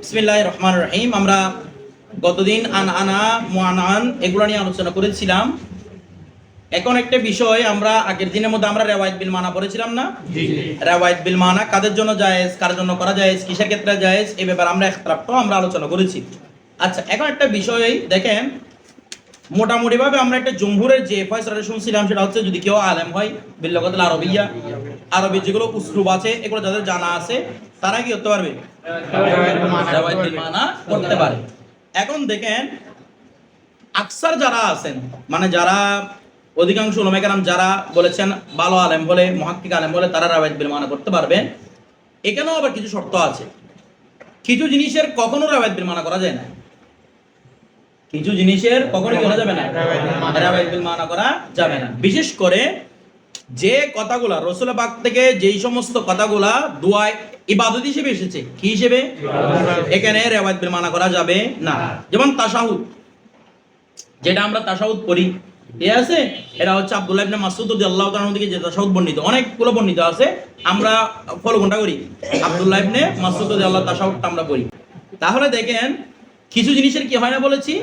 বিসমিল্লাহির রহমানির রহিম। আমরা গতদিন আনা মুআনান এগুলো নিয়ে আলোচনা করেছিলাম। এখন একটা বিষয় আমরা আগের দিনের মধ্যে আমরা রিওয়ায়াত বিল মানা পড়েছিলাম না? জি জি। রিওয়ায়াত বিল মানা কাদের জন্য জায়েজ, কার জন্য করা জায়েজ, কিসের ক্ষেত্রে জায়েজ, এই ব্যাপারে আমরা ইখতিলাফটাও আমরা আলোচনা করেছি। আচ্ছা, এখন একটা বিষয় দেখেন, মোটামুটি ভাবে আমরা একটা জমহুরের যে ফয়সালা শুনছিলাম সেটা হচ্ছে যদি কেউ আলেম হয় বিল লুগাতিল আরবিয়্যা, আরবি যেগুলো উসলুব আছে এগুলো যাদের জানা আছে তারা কি করতে পারবে? রিওয়ায়াত বিল মানা করতে পারে। এখন দেখেন আকসার যারা আছেন, মানে যারা অধিকাংশ উলামায়ে কেরাম যারা বলেছেন ভালো আলেম বলে, মুহাক্কিক আলেম বলে তারা রিওয়ায়াত বিল মানা করতে পারবেন। এখানেও আবার কিছু শর্ত আছে। কিছু জিনিসের কখনো রিওয়ায়াত বিল মানা করা যায় না, কিছু জিনিসের কখনো করা যাবে না, রিওয়ায়াত বিল মানা করা যাবে না। বিশেষ করে যে কথাগুলা রাসূল পাক থেকে যেই সমস্ত কথাগুলা দোয়া ইবাদত হিসেবে এসেছে, কি হিসেবে? এখানে রিওয়ায়াত বিল মানা করা যাবে না। যেমন তাশাহুদ, যেটা আমরা তাশাহুদ পড়ি, ঠিক আছে? এটা হচ্ছে আব্দুল্লাহ ইবনে মাসউদ রাদিয়াল্লাহু তাআলা থেকে যে তাশাহুদ বর্ণিত, অনেকগুলো বর্ণিত আছে, আমরা ফলো কোনটা করি? আব্দুল্লাহ ইবনে মাসউদ রাদিয়াল্লাহু তাশাহুদটা আমরা পড়ি। তাহলে দেখেন কিছু জিনিসের কি হয় না বলেছি,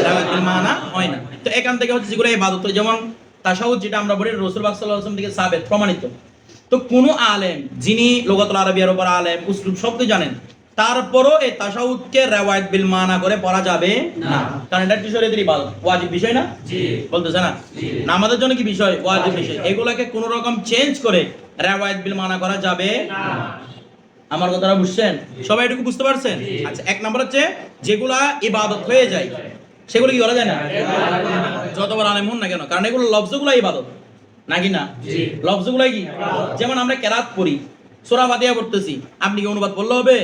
রিওয়ায়াত বিল মানা হয় না। তো এখান থেকে হচ্ছে যেগুলো ইবাদত, যেমন তাশাহুদ যেটা আমরা বলি রাসূল সাল্লাল্লাহু আলাইহি ওয়াসাল্লাম থেকে সাবিত প্রমাণিত। তো কোন আলেম যিনি লুগাতুল আরবিয়ার উপর আলেম, উসলুব সব তো জানেন, তারপরও এই তাশাহুদকে রিওয়ায়াত বিল মানা করে পড়া যাবে না, কারণ এটা কি শরীয়তের ইবাদত, ওয়াজিব বিষয় না? জি, বলতেছে না? না, আমাদের জন্য কি বিষয়? ওয়াজিব বিষয়। এগুলাকে কোন রকম চেঞ্জ করে রিওয়ায়াত বিল মানা করা যাবে না। আমার কথাটা বুঝছেন? সবাই এটুকু বুঝতে পারছেন? আচ্ছা, এক নাম্বার হচ্ছে যেগুলা ইবাদত হয়ে যায় সেগুলো কি করা যায় না, যত বড় আলেম হন না কেন, কারণ এগুলো লফজগুলো ইবাদত নাকি না? লফজগুলাই কি? যেমন আমরা কেরাত পড়ি, সূরা ফাতিহা পড়তেছি, আপনি কি অনুবাদ বললে হবে?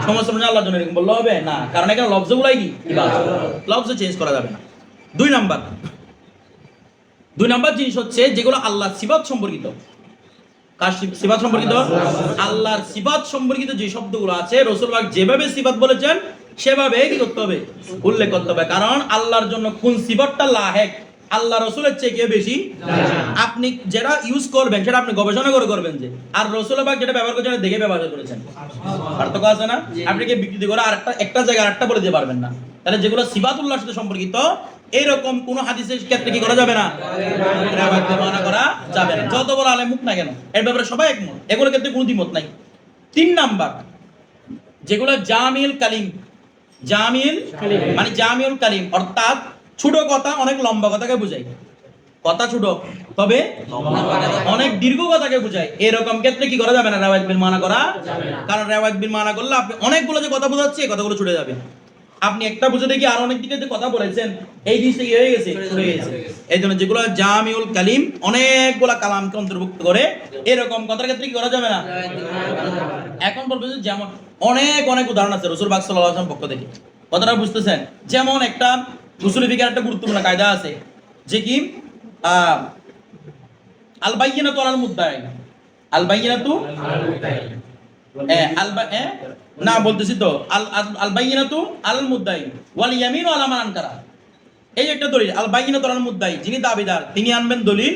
সমস্ত আল্লাহর জন্য এরকম বললে হবে না, কারণ এখানে লফজগুলাই কি ইবাদত, লফজ চেঞ্জ করা যাবে না। দুই নাম্বার জিনিস হচ্ছে যেগুলো আল্লাহর সিফাত সম্পর্কিত। কার সিফাত সম্পর্কিত? আল্লাহর সিফাত সম্পর্কিত যে শব্দগুলো আছে রাসূল পাক যেভাবে সিফাত বলেছেন সেভাবে কি করতে হবে? উল্লেখ করতে হবে, কারণ আল্লাহর জন্য কোন সিফাতটা লাহেক আল্লাহ রাসূলের চেয়ে কে বেশি আপনি যেটা ইউজ করবেন সেটা আপনি গবেষণা করে করবেন, যে আর রাসূল পাক যেটা ব্যবহার করেছেন দেখে ব্যবহার করেছেন, পার্থক্য আছে না? আপনি কি বিকৃতি করে আরেকটা একটা জায়গায় আরেকটা বলে দিতে পারবেন না। তাহলে যেগুলো সিফাতুল্লাহর সাথে সম্পর্কিত এরকম কোন হাদিসের ক্ষেত্রে কি করা যাবে না, রিওয়ায়াত বিল মানা করা যাবে না, যত বড় আলেম মুখ না কেন, এর ব্যাপারে সবাই একমত, এগুলোর ক্ষেত্রে কোনো দ্বিমত নাই। তিন নাম্বার যেগুলো জামিউল কালিম, মানে জামিউল কালিম অর্থাৎ ছোট কথা অনেক লম্বা কথাকে বোঝায়, কথা ছোট তবে অনেক দীর্ঘ কথাকে বোঝায়, এরকম ক্ষেত্রে কি করা যাবে না, রিওয়ায়াত বিল মানা করা যাবে না। কারণ রিওয়ায়াত বিল মানা করলে আপনি অনেকগুলো যে কথা বোঝাচ্ছে এই কথাগুলো ছুটে যাবে, আপনি একটা বুঝে দেখি আর অনেক দিকে যে কথা বলেছেন এই জিনিসটা কি হয়ে গেছে, ছুটে গেছে। এই জন্য যেগুলো জামিউল কালিম অনেকগুলা কালামকে অন্তর্ভুক্ত করে এরকম কথার ক্ষেত্রে কি করা যাবে না। এখন বলবো যে যেমন অনেক উদাহরণ আছে রাসূল পাক সাল্লাল্লাহু আলাইহি ওয়াসাল্লাম পক্ষ থেকে, কথাটা বুঝতেছেন? যেমন একটা উসুলি ফিকহের একটা গুরুত্বপূর্ণ কায়দা আছে যে কি আল বাইয়িনাতু আলাল মুদ্দাই, আল বাইয়িনাতু না বলতেছি তো, আল বাইয়িনাতু আলাল মুদ্দাই ওয়াল ইয়ামিনু আলা মান আনকারা। এই একটা দলিল, আল বাইয়িনাতু আলাল মুদ্দাই যিনি দাবিদার তিনি আনবেন দলিল,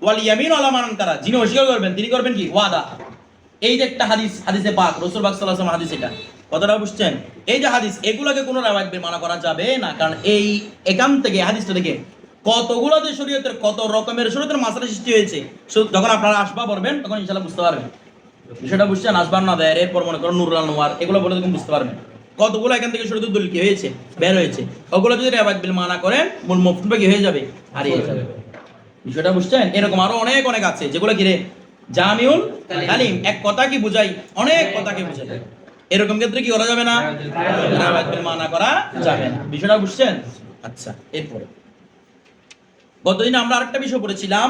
ওয়াল ইয়ামিনু আলা মান আনকারা যিনি অস্বীকার করবেন তিনি করবেন কি ওয়াদা। এই যে একটা হাদিস, হাদিসে পাক রাসূল পাক সাল্লাল্লাহু আলাইহি ওয়াসাল্লাম হাদিস, এটা কথাটা বুঝছেন? এই যে হাদিস এগুলোকে কোনো রিওয়ায়াত বিল মানা করা যাবে না, কারণ এই এখান থেকে হাদিসটা থেকে কতগুলো যে শরীয়তের কত রকমের শরীয়তের মাসআলা সৃষ্টি হয়েছে, যখন আপনারা আসবা পড়বেন তখন ইনশাআল্লাহ বুঝতে পারবেন। বিষয়টা বুঝছেন? আসবার না দেয়, এরপর মনে করুন নুরুল আনোয়ার এগুলো বলে তখন বুঝতে পারবেন কতগুলো এখান থেকে শরীয়তের দলিল কি হয়েছে, বের হয়েছে। ওগুলো যদি রিওয়ায়াত বিল মানা করেন মূল মফহুমটা কি হয়ে যাবে, হারিয়ে যাবে। বিষয়টা বুঝছেন? এরকম আরো অনেক আছে যেগুলো কি রে জামিউল কালিম, এক কথা কি বুঝাই অনেক কথাকে বুঝাই, এরকম ক্ষেত্রে কি করা যাবে না, রিওয়ায়াত বিল মানা করা যাবে না। বিষয়টা বুঝছেন? আচ্ছা, এরপরে গতদিন আমরা আরেকটা বিষয় পড়েছিলাম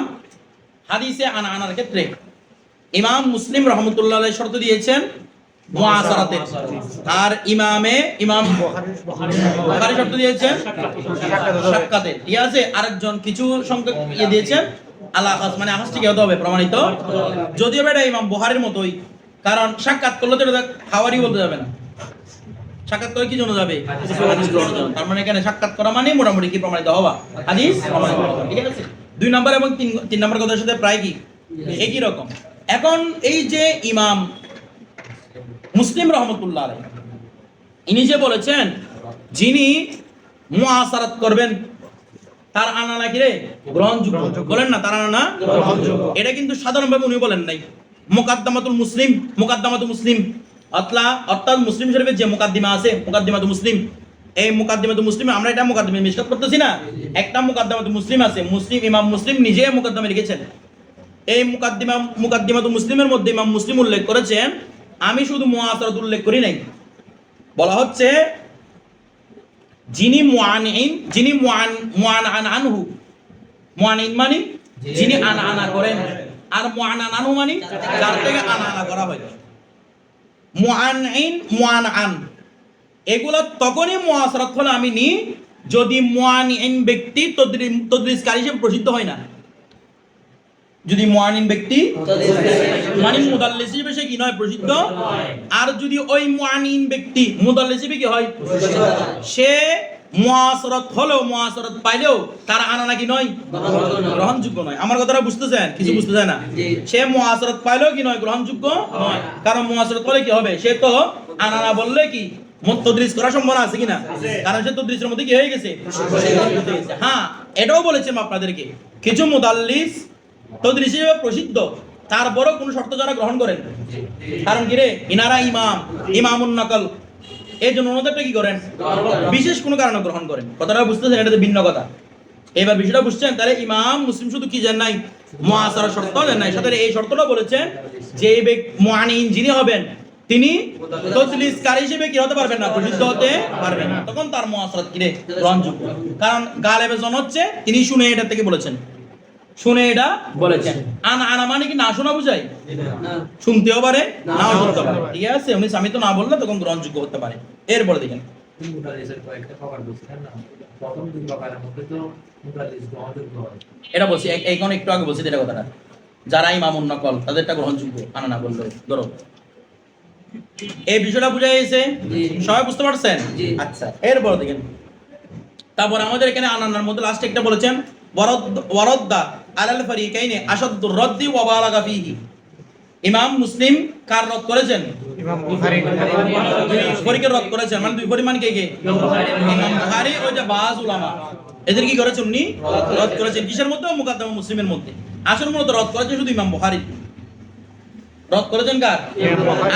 হাদিসে আনার ক্ষেত্রে ইমাম মুসলিম রাহমাতুল্লাহ আলাইহি শর্ত দিয়েছেন মুআসারাতের, আর ইমাম বুখারী শর্ত দিয়েছেন সাক্ষাতের, ঠিক আছে? আরেকজন কিছু সংখ্যক দিয়েছেন আল আখাস, মানে আখাস ঠিক হতে হবে, প্রমাণিত, যদিও এটা ইমাম বুখারীর মতোই, কারণ সাক্ষাৎ করলে তো এটা খাওয়ারই বলতে যাবে না, সাক্ষাৎ করে কি জন্য যাবে, হাদিস গ্রহণের জন্য। তার মানে এখানে সাক্ষাৎ করা মানে মোটামুটি কি প্রমাণিত হওয়া, হাদিস প্রমাণিত হওয়া, ঠিক আছে? দুই নাম্বার এবং তিন নাম্বার কথার সাথে প্রায় কি একই রকম। এখন এই যে ইমাম মুসলিম রহমতুল্লাহ আলাইহি ইনি যে বলেছেন যিনি মুআসারাত করবেন তার আনানা কি রে গ্রহণযোগ্য, বলেন না তার আনানা গ্রহণযোগ্য। এটা কিন্তু সাধারণভাবে উনি বলেন নাই। মুকাদ্দামাতুল মুসলিম অর্থাৎ মুসলিম শরীফের যে মুকাদ্দিমা আছে, মুকাদ্দিমাতুল মুসলিম, এই মুকাদ্দিমাতুল মুসলিম আমরা এটা মুকাদ্দিমা মিশকাত করতেছি না, একটা মুকাদ্দিমাতুল মুসলিম আছে, ইমাম মুসলিম নিজে মুকাদ্দিমা লিখেছেন। এই মুকাদ্দিমাতুল মুসলিমের মধ্যে ইমাম মুসলিম উল্লেখ করেছেন, আমি শুধু মুআসারাত উল্লেখ করি নাই। বলা হচ্ছে যিনি মুআনান আনহু, মুআনিন মানে যিনি আনা করেন, আর মুআনান আনহু মানে যার থেকে আনা করা হয়। মুআনান এগুলো তখনই মুআসারাত হলো আমি নি যদি মুআনিন ব্যক্তি তদরিসকারী হিসেবে প্রসিদ্ধ হয় না। যদি মুআনিন ব্যক্তি মানে মুদাল্লিস হিসেবে সে কি নয়, প্রসিদ্ধ। আর যদি ওই মুআনিন ব্যক্তি মুদাল্লিস হিসেবে কি হয়, সে মুআসারাত হলো, মুআসারাত পাইলেও তার আনানা কি নয়, গ্রহণযোগ্য নয়। আমার কথাটা বুঝতেছেন? কিছু বুঝতেছেন না? সে মুআসারাত পাইলেও কি নয়, গ্রহণযোগ্য নয়। কারণ মুআসারাত হলে কি হবে, সে তো আনানা বললে কি তদরিস করার সম্ভাবনা আছে কিনা, কারণ সে তদরিসের মধ্যে কি হয়ে গেছে। হ্যাঁ, এটাও বলেছেন আপনাদেরকে, কিছু মুদাল্লিস তদরিস হিসেবে প্রসিদ্ধ, তারপরও কোন শর্ত যারা গ্রহণ করেন, কারণ কি রে, ইনারা ইমামুন নকল, এই জন্য ওনাদেরটা কি করেন, বিশেষ কোনো কারণে গ্রহণ করেন। কথাটা বুঝতেছেন? এটা তো ভিন্ন কথা। এবার বিষয়টা বুঝছেন? তাহলে ইমাম মুসলিম শুধু কি জান নাই, মুআসারার শর্ত জান নাই, সাথে এই শর্তটা বলেছেন যে মুআনিন যিনি হবেন তিনি তদলিসকারী হিসেবে কি হতে পারবেন না, প্রসিদ্ধ হতে পারবেন না, তখন তার মুআসারাত কি রে, গ্রহণযোগ্য। কারণ গালেবে জন হচ্ছে তিনি শুনে এটা থেকে বলেছেন, শুনে এটা বলেছেন। আনা মানে কি না শোনা বুঝায়, শুনতেও পারে নাও শুনতে পারে, ঠিক আছে। উনি স্বামী তো না বললে তখন গ্রহণযোগ্য হতে পারে। এরপরে দেখেন এটা বলছি, এখন একটু আগে বলছি এটা কথাটা, যারা ইমামুন নকল তাদেরটা গ্রহণযোগ্য, আনা না বললো ধরো। এই বিষয়টা বুঝা গেছে? সবাই বুঝতে পারছেন? আচ্ছা, এরপরে দেখেন তারপর আমাদের এখানে আনানার মধ্যে লাস্ট একটা বলেছেন ওয়ারাদ্দা আলাল ফারিকাইনি আশাদ্দুর রাদ্দি ওয়া বালাগা ফীহি। ইমাম মুসলিম কার রদ করেছেন? ইমাম বুখারী। দুই ফরিকের রদ করেছেন, মানে দুই পরিমাণ কে? ইমাম বুখারী ও যে বাজ উলামা, এদের কি করেছেন? উনি রদ করেছেন। কিসের মধ্যে? মুকাদ্দামা মুসলিমের মধ্যে। আসল মূলত রদ করেছেন শুধু ইমাম বুখারী। রদ করেছেন কার?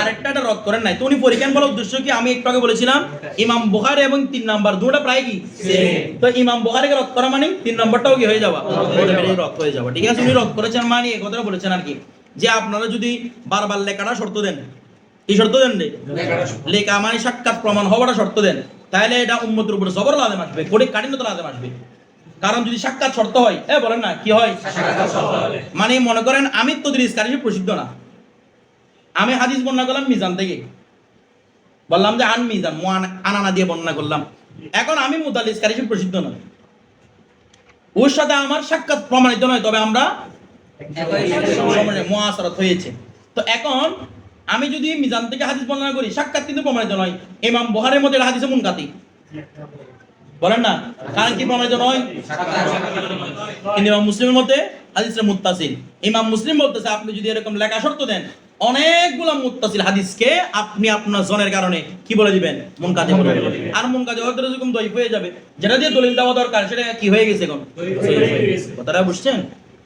আরেকটা রদ করেন নাই। তো উনি পরীক্ষা বলার উদ্দেশ্য কি, আমি একটু আগে বলেছিলাম ইমাম বুখারী এবং 3 নাম্বার দুটো প্রায় কি সেম। তো ইমাম বুখারীকে রদ করা মানে 3 নাম্বারটাও কি হয়ে যাবে, রদ হয়ে যাবে, ঠিক আছে। উনি রদ করেছেন মানে এই কথাটা বলেছেন আর কি, যে আপনারা যদি বারবার লেখাটা শর্ত দেন, কি শর্ত দেন রে, লেখা মানে সাক্ষাৎ প্রমাণ হওয়াটা শর্ত দেন, তাহলে এটা উম্মতের উপরে জবর লাদেম আসবে, কোটি কাঠিন্যতা লাদেম আসবে। কারণ যদি সাক্ষাৎ শর্ত হয়, বলেন না কি হয়, মানে মনে করেন আমি তদরিসকারী হিসেবে প্রসিদ্ধ না, আমি হাদিস বর্ণনা করলাম মিজান থেকে, বললাম যে আন মিজান আনানা দিয়ে বর্ণনা করলাম, এখন আমি মুদাল্লিসকারী হিসেবে প্রসিদ্ধ নয়, ওর সাথে আমার সাক্ষাৎ প্রমাণিত নয়, তবে আমরা মুআসারাত হয়েছে। তো এখন আমি যদি মিজান থেকে হাদিস বর্ণনা করি, সাক্ষাৎ কিন্তু প্রমাণিত নয়, ইমাম বুখারীর মধ্যে হাদিসে মুনকাতি, বলেন না, কারণ কি প্রমাণিত নয়, কিন্তু ইমাম মুসলিমের মধ্যে হাদিসে মুত্তাসিল। ইমাম মুসলিম বলতেছে আপনি যদি এরকম লেখা শর্ত দেন, অনেকগুলো মুত্তাসিল হাদিসকে আপনি আপনার জনের কারণে কি বলে দিবেন, মুনকাতি বলে দিবেন। আর মুনকাতি হয়তো এরকম দয়ীফ হয়ে যাবে, যেটা দিয়ে দলিল দেওয়া দরকার সেটা কি হয়ে গেছে এখন, কথাটা বুঝছেন?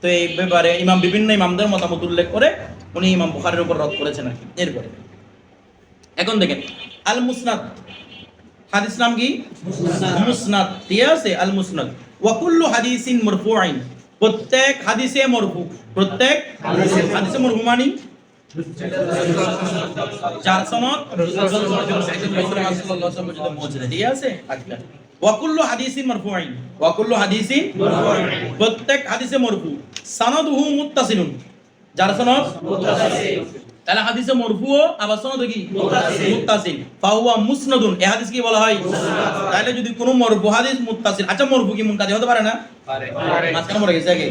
তো এই ব্যাপারে ইমাম বিভিন্ন ইমামদের মতামত উল্লেখ করে উনি ইমাম বুখারীর উপর রদ করেছেন আর কি। এরপরে এখন দেখেন আল মুসনাদ, হাদিস নাম কি মুসনাদ, ঠিক আছে। আল মুসনাদ ওয়া কুল্লু হাদিসিন মারফুউইন, প্রত্যেক হাদিসে মারফু, প্রত্যেক হাদিসে মারফু মানে চার সনদ ঠিক আছে। আচ্ছা, ওয়া কুল্লু হাদিসিন মারফুউইন, ওয়া কুল্লু হাদিসিন মারফুউইন, প্রত্যেক হাদিসে মারফু, সানাদুহু মুত্তাসিলুন, যার সনদ মুত্তাসিল, তাহলে হাদিসে মারফু আবার সনদ কি মুত্তাসিল, ফাহুয়া মুসনাদুন, এই হাদিস কি বলা হয় মুসনাদ। তাহলে যদি কোনো মারফু হাদিস মুত্তাসিল, আচ্ছা মারফু কি মুনকাতি হতে পারে না? পারে। মাঝখানে মরে গেছে আগে,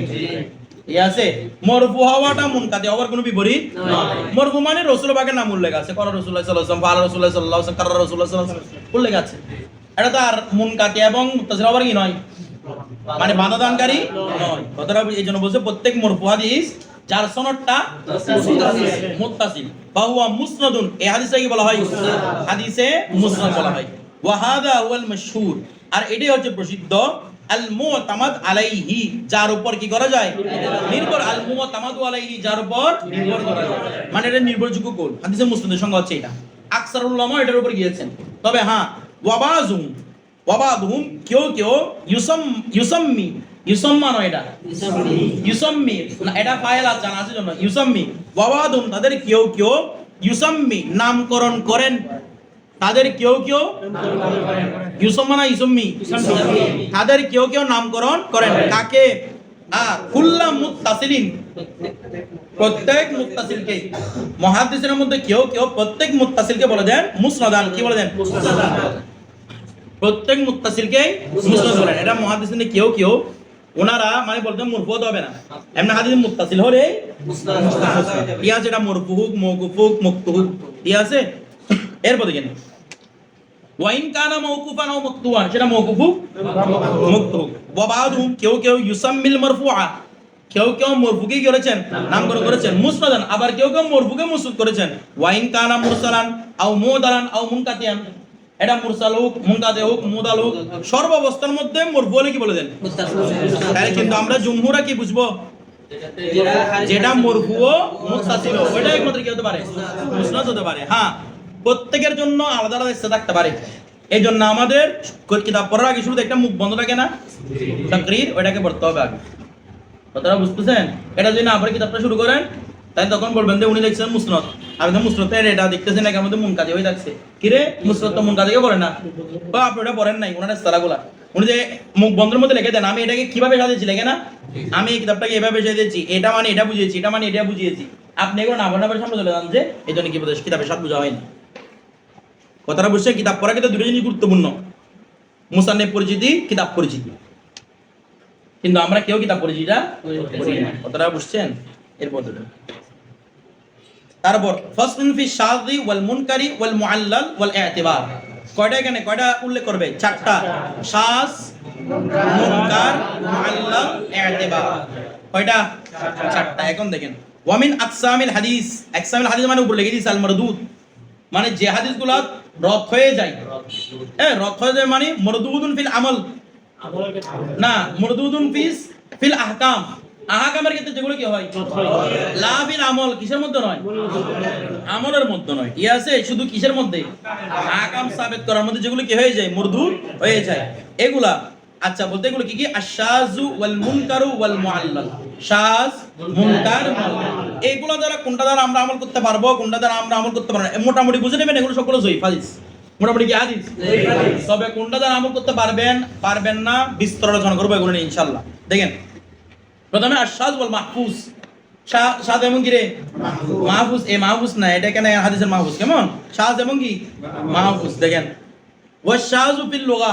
ঠিক আছে। মারফু হওয়াটা মুনকাতি হওয়ার কোনো বিপরীত নয়। মারফু মানে রাসূল পাকের নাম উল্লেখ আছে, করা রাসূলুল্লাহ সাল্লাল্লাহু আলাইহি ওয়াসাল্লাম, ফাআলা রাসূলুল্লাহ সাল্লাল্লাহু আলাইহি ওয়াসাল্লাম, কারা রাসূলুল্লাহ সাল্লাল্লাহু আলাইহি ওয়াসাল্লাম উল্লেখ আছে। এটা তো আর মুনকাতি এবং মুত্তাসিল হওয়ার কি নয়, মানে বাধা দানকারী নয়। কথাটা এই জন্য বলছে প্রত্যেক মারফু হাদিস যার সনদটা মুত্তাসিল বাহুয়া মুসনাদুন, এই হাদিসটা কি বলা হয়? হাদিসে মুসনাদ বলা হয়। ওয়া হাযা হুয়াল মাশহুর, আর এটাই হচ্ছে প্রসিদ্ধ আল মুতামাদ আলাইহি, যার উপর কি করা যায়? নির্ভর। আল মুতামাদু আলাইহি, যার উপর নির্ভর করা যায়, মানে এটা নির্ভরযোগ্য কোল। হাদিসে মুসনাদের সংজ্ঞা হচ্ছে এটা। আকসারুল উলামা এটার উপর গিয়েছেন। তবে হ্যাঁ, ওয়াবাদুহুম কেউ ইউসাম্মি, ইউসাম্মা নয় এটা, ইউসাম্মি না, এটা ফাইল আছে জানা আছে জন্য। ইউসাম্মি ওয়াবাদুহুম, তাদের কেউ ইউসাম্মি নামকরণ করেন, তাদের কেউ ইউসাম্মা না ইউসাম্মি, তাদের কেউ নামকরণ করেন। কাকে? কুল্লা মুত্তাসিলিন, প্রত্যেক মুত্তাসিলকে। মুহাদ্দিসের মধ্যে কেউ প্রত্যেক মুত্তাসিলকে বলে দেন মুসনাদান। কি বলে দেন? প্রত্যেক মুত্তাসিলকে মুসনাদ বলেন। এটা মুহাদ্দিসিনে কেউ ওনারা মানে বলতে মুরফু হবে না, এমনি হাদিস মুত্তাসিল হলে মুসনাদ। ঠিক আছে, এটা মুরফু হোক, মওকুফ হোক, মুকতু হোক, ঠিক আছে। এরপর দেখেন ওয়াইন কানা মাওকুফান আও মাকতুয়ান, সেটা মাওকুফ হোক, মুকতু হোক। ওয়া বাদুহুম কেউ ইউসাম্মিল মারফুআ, কেউ মরফুকে কি করেছেন? নামকরণ করেছেন মুসনাদান, আবার কেউ মরফুকে মুসনাদ করেছেন। ওয়াইন কানা মুরসালান আও মুদালান আও মুনকাতিয়ান, এটা মুরসাল হোক, মুনকাতি হোক, মুদাল হোক, সর্বাবস্থার মধ্যে মরফু হলে কি বলে দেন? তাহলে কিন্তু আমরা জমহুরা কি বুঝবো? যেটা মরফু ও মুত্তাসিল ওইটা একমাত্র কি হতে পারে? মুসনাদ হতে পারে। হ্যাঁ, প্রত্যেকের জন্য আলাদা আলাদা ইচ্ছা থাকতে পারে। এই জন্য আমাদের কিতাব পড়ার আগে শুরুতে একটা মুখ বন্ধ থাকে না, তাকরীর, ওইটাকে পড়তে হবে আগে। কথাটা বুঝতেছেন? এটা যদি না পড়ে কিতাবটা শুরু করেন, তাই তখন বলবেন যে উনি লিখছেন মুসনাদ, আর মুসনাদে এটা দেখতেছেন এর মধ্যে মুনকাদি হয়ে যাচ্ছে। কি রে, মুসনাদ তো মুনকাদিকে পড়ে না, বা আপনি ওটা পড়েন নাই। ওনার সালাগুলা উনি যে মুখ বন্ধের মধ্যে লিখে দেন, আমি এটাকে কিভাবে সাজিয়েছি লেখে না, আমি এই কিতাবটাকে এভাবে সাজিয়েছি, এটা মানে এটা বুঝিয়েছি, এটা মানে এটা বুঝিয়েছি। আপনি এগুলো না বলার সামনে চলে যান যে এই জন্য কি বলতে কিতাবের সাথে বোঝা হয়নি। কথাটা বুঝছে? কিতাব পড়া কিন্তু দুটো জিনিস গুরুত্বপূর্ণ, মুসান্নিফ পরিচিতি, কিতাব পরিচিতি। কিন্তু আমরা কেউ কিতাব পরিচিতিটা করি না। কথাটা বুঝছেন? এরপর তারপর ফাসলুন ফি শাযি ওয়াল মুনকারি ওয়াল মুআল্লাল ওয়াল ইতিবার, কয়টা এখানে কয়টা উল্লেখ করবে? চারটা। শায, মুনকার, মুআল্লাল, ইতিবার। কয়টা? চারটা। এখন দেখেন ওয়া মিন আকসামিল হাদিস, আকসামিল হাদিস মানে উপর লিখে দিয়েছে আল মারদুদ, মানে যে হাদিসগুলো রদ হয়ে যায়। রদ হয়ে যায় মানে মারদুদুন ফিল আমল না, মারদুদুন ফিল আহকাম, আহকামের ক্ষেত্রে যেগুলো কি হয়? লা ফিল আমল, কিসের মধ্যে নয়? আমলের মধ্যে নয়। কি আছে? শুধু কিসের মধ্যে? আহকাম সাবিত করার মধ্যে যেগুলো কি হয়ে যায়? মারদুদ হয়ে যায় এগুলা। আচ্ছা, বলতে এগুলো কি? আশ-শাযু ওয়াল মুনকারু ওয়াল মুআল্লাল। শায, মুনকার, এইগুলো দ্বারা কোনটা দ্বারা আমরা আমল করতে পারবো, কোনটা দ্বারা আমরা আমল করতে পারবো না, মোটামুটি বুঝে নেবেন। এগুলো সবগুলো যঈফ হাদিস, মোটামুটি কি হাদিস? তবে কোনটা দ্বারা আমল করতে পারবেন না বিস্তর আলোচনা করবো এগুলো নিয়ে ইনশাআল্লাহ। দেখেন প্রথমে আশ-শায ওয়াল মাহফুজ। শায এবং কি রে? মাহফুজ। এই মাহফুজ না, এটা কেন হাদিসের মাহফুজ কেমন? শায এবং কি মাহফুজ। দেখেন ওয়াশ-শাযু ফিল লুগা,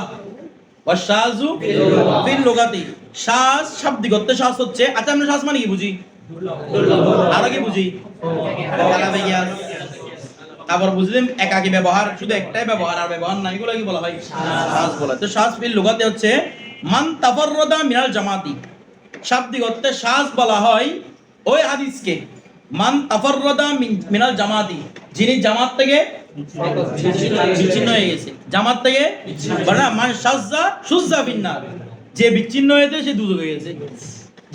ওয়াশ-শাযু ফিল লুগাতি। শায শাব্দিক অর্থে শায হচ্ছে, আচ্ছা আমরা শায মানে কি বুঝি? আর কি বুঝি? তারপর বুঝলেন একাকী ব্যবহার, শুধু একটাই ব্যবহার আর ব্যবহার নাই, এগুলো কি বলা হয়? শায বলা। তো শায ফিল লুগাতে হচ্ছে মান তাফাররাদা মিনাল জামাতি। শাব্দিক অর্থে শায বলা হয় ওই হাদিসকে মান তাফাররাদা মিনাল জামাতি, যিনি জামাত থেকে বিচ্ছিন্ন হয়ে গেছে। জামাত থেকে বলা মান শাযযা শুযযা বিন্নার, যে বিচ্ছিন্ন হয়েছে সে দুজকে গেছে।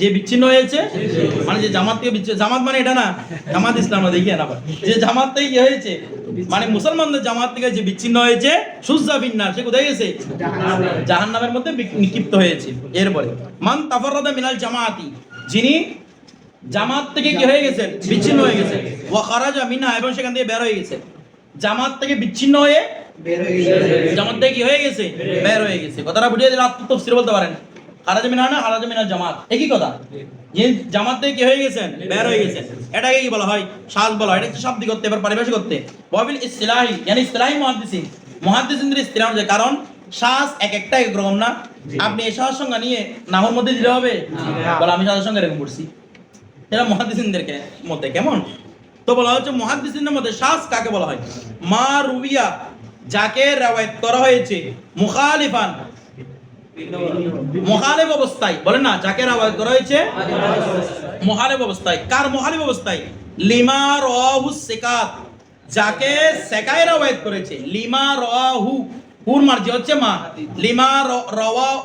যে বিচ্ছিন্ন হয়েছে মানে যে জামাত থেকে বিচ্ছিন্ন, জামাত মানে এটা না জামাত ইসলাম না, দেখিয়ে না, যে জামাত থেকে কি হয়েছে মানে মুসলমানদের জামাত থেকে যে বিচ্ছিন্ন হয়েছে, শুযযা বিন্নার, সে কোথায় গেছে? জাহান্নামের মধ্যে নিক্ষিপ্ত হয়েছে। এরপরে মান তাফাররাদা মিনাল জামাতি, যিনি জামাত থেকে কি হয়ে গেছেন? বিচ্ছিন্ন হয়ে গেছে। ওয়া খারাজা মিনহা, এবং সেখান থেকে বের হয়ে গেছে। জামাত থেকে বিচ্ছিন্ন হয়ে জামাত থেকে কি হয়ে গেছে? বের হয়ে গেছে। কথাটা বুঝিয়ে দিলে আপনি তাফসীর বলতে পারেন। খারাজা মিনহা না খারাজা মিনাল জামাত একই কথা। যে জামাত থেকে কি হয়ে গেছেন? বের হয়ে গেছেন। এটাকে কি বলা হয়? শায বলা হয়। এটা হচ্ছে শাব্দিক অর্থে। এবার পারিভাষিক অর্থে ওয়াবিল ইসতিলাহি, মানে ইসতিলাহি মুহাদ্দিসিনদের ইসতিলাহ অনুযায়ী, কারণ শায এক একটা এক রকম না। আপনি এই শাযের সংজ্ঞা নিয়ে নাহর মধ্যে দিলে হবে? বলে আমি শাযের সংজ্ঞা এরকম করছি, এটা মুহাদ্দিসিনদের মধ্যে কেমন? তো বলা হচ্ছে মুহাদ্দিসিনদের মধ্যে শায কাকে বলা হয়? মা রুবিয়া, যাকে রওয়ায়াত করা হয়েছে, মুখালিফান, মুখালিফ অবস্থায়, বলেন না, যাকে রওয়ায়াত করা হয়েছে মুখালিফ অবস্থায়। কার মুখালিফ অবস্থায়? লিমা রাহু সিকাত, যাকে সেকায় রাওয়ায়াত করেছে। লিমা রাহু, হুর মার্জি হচ্ছে মা, লিমা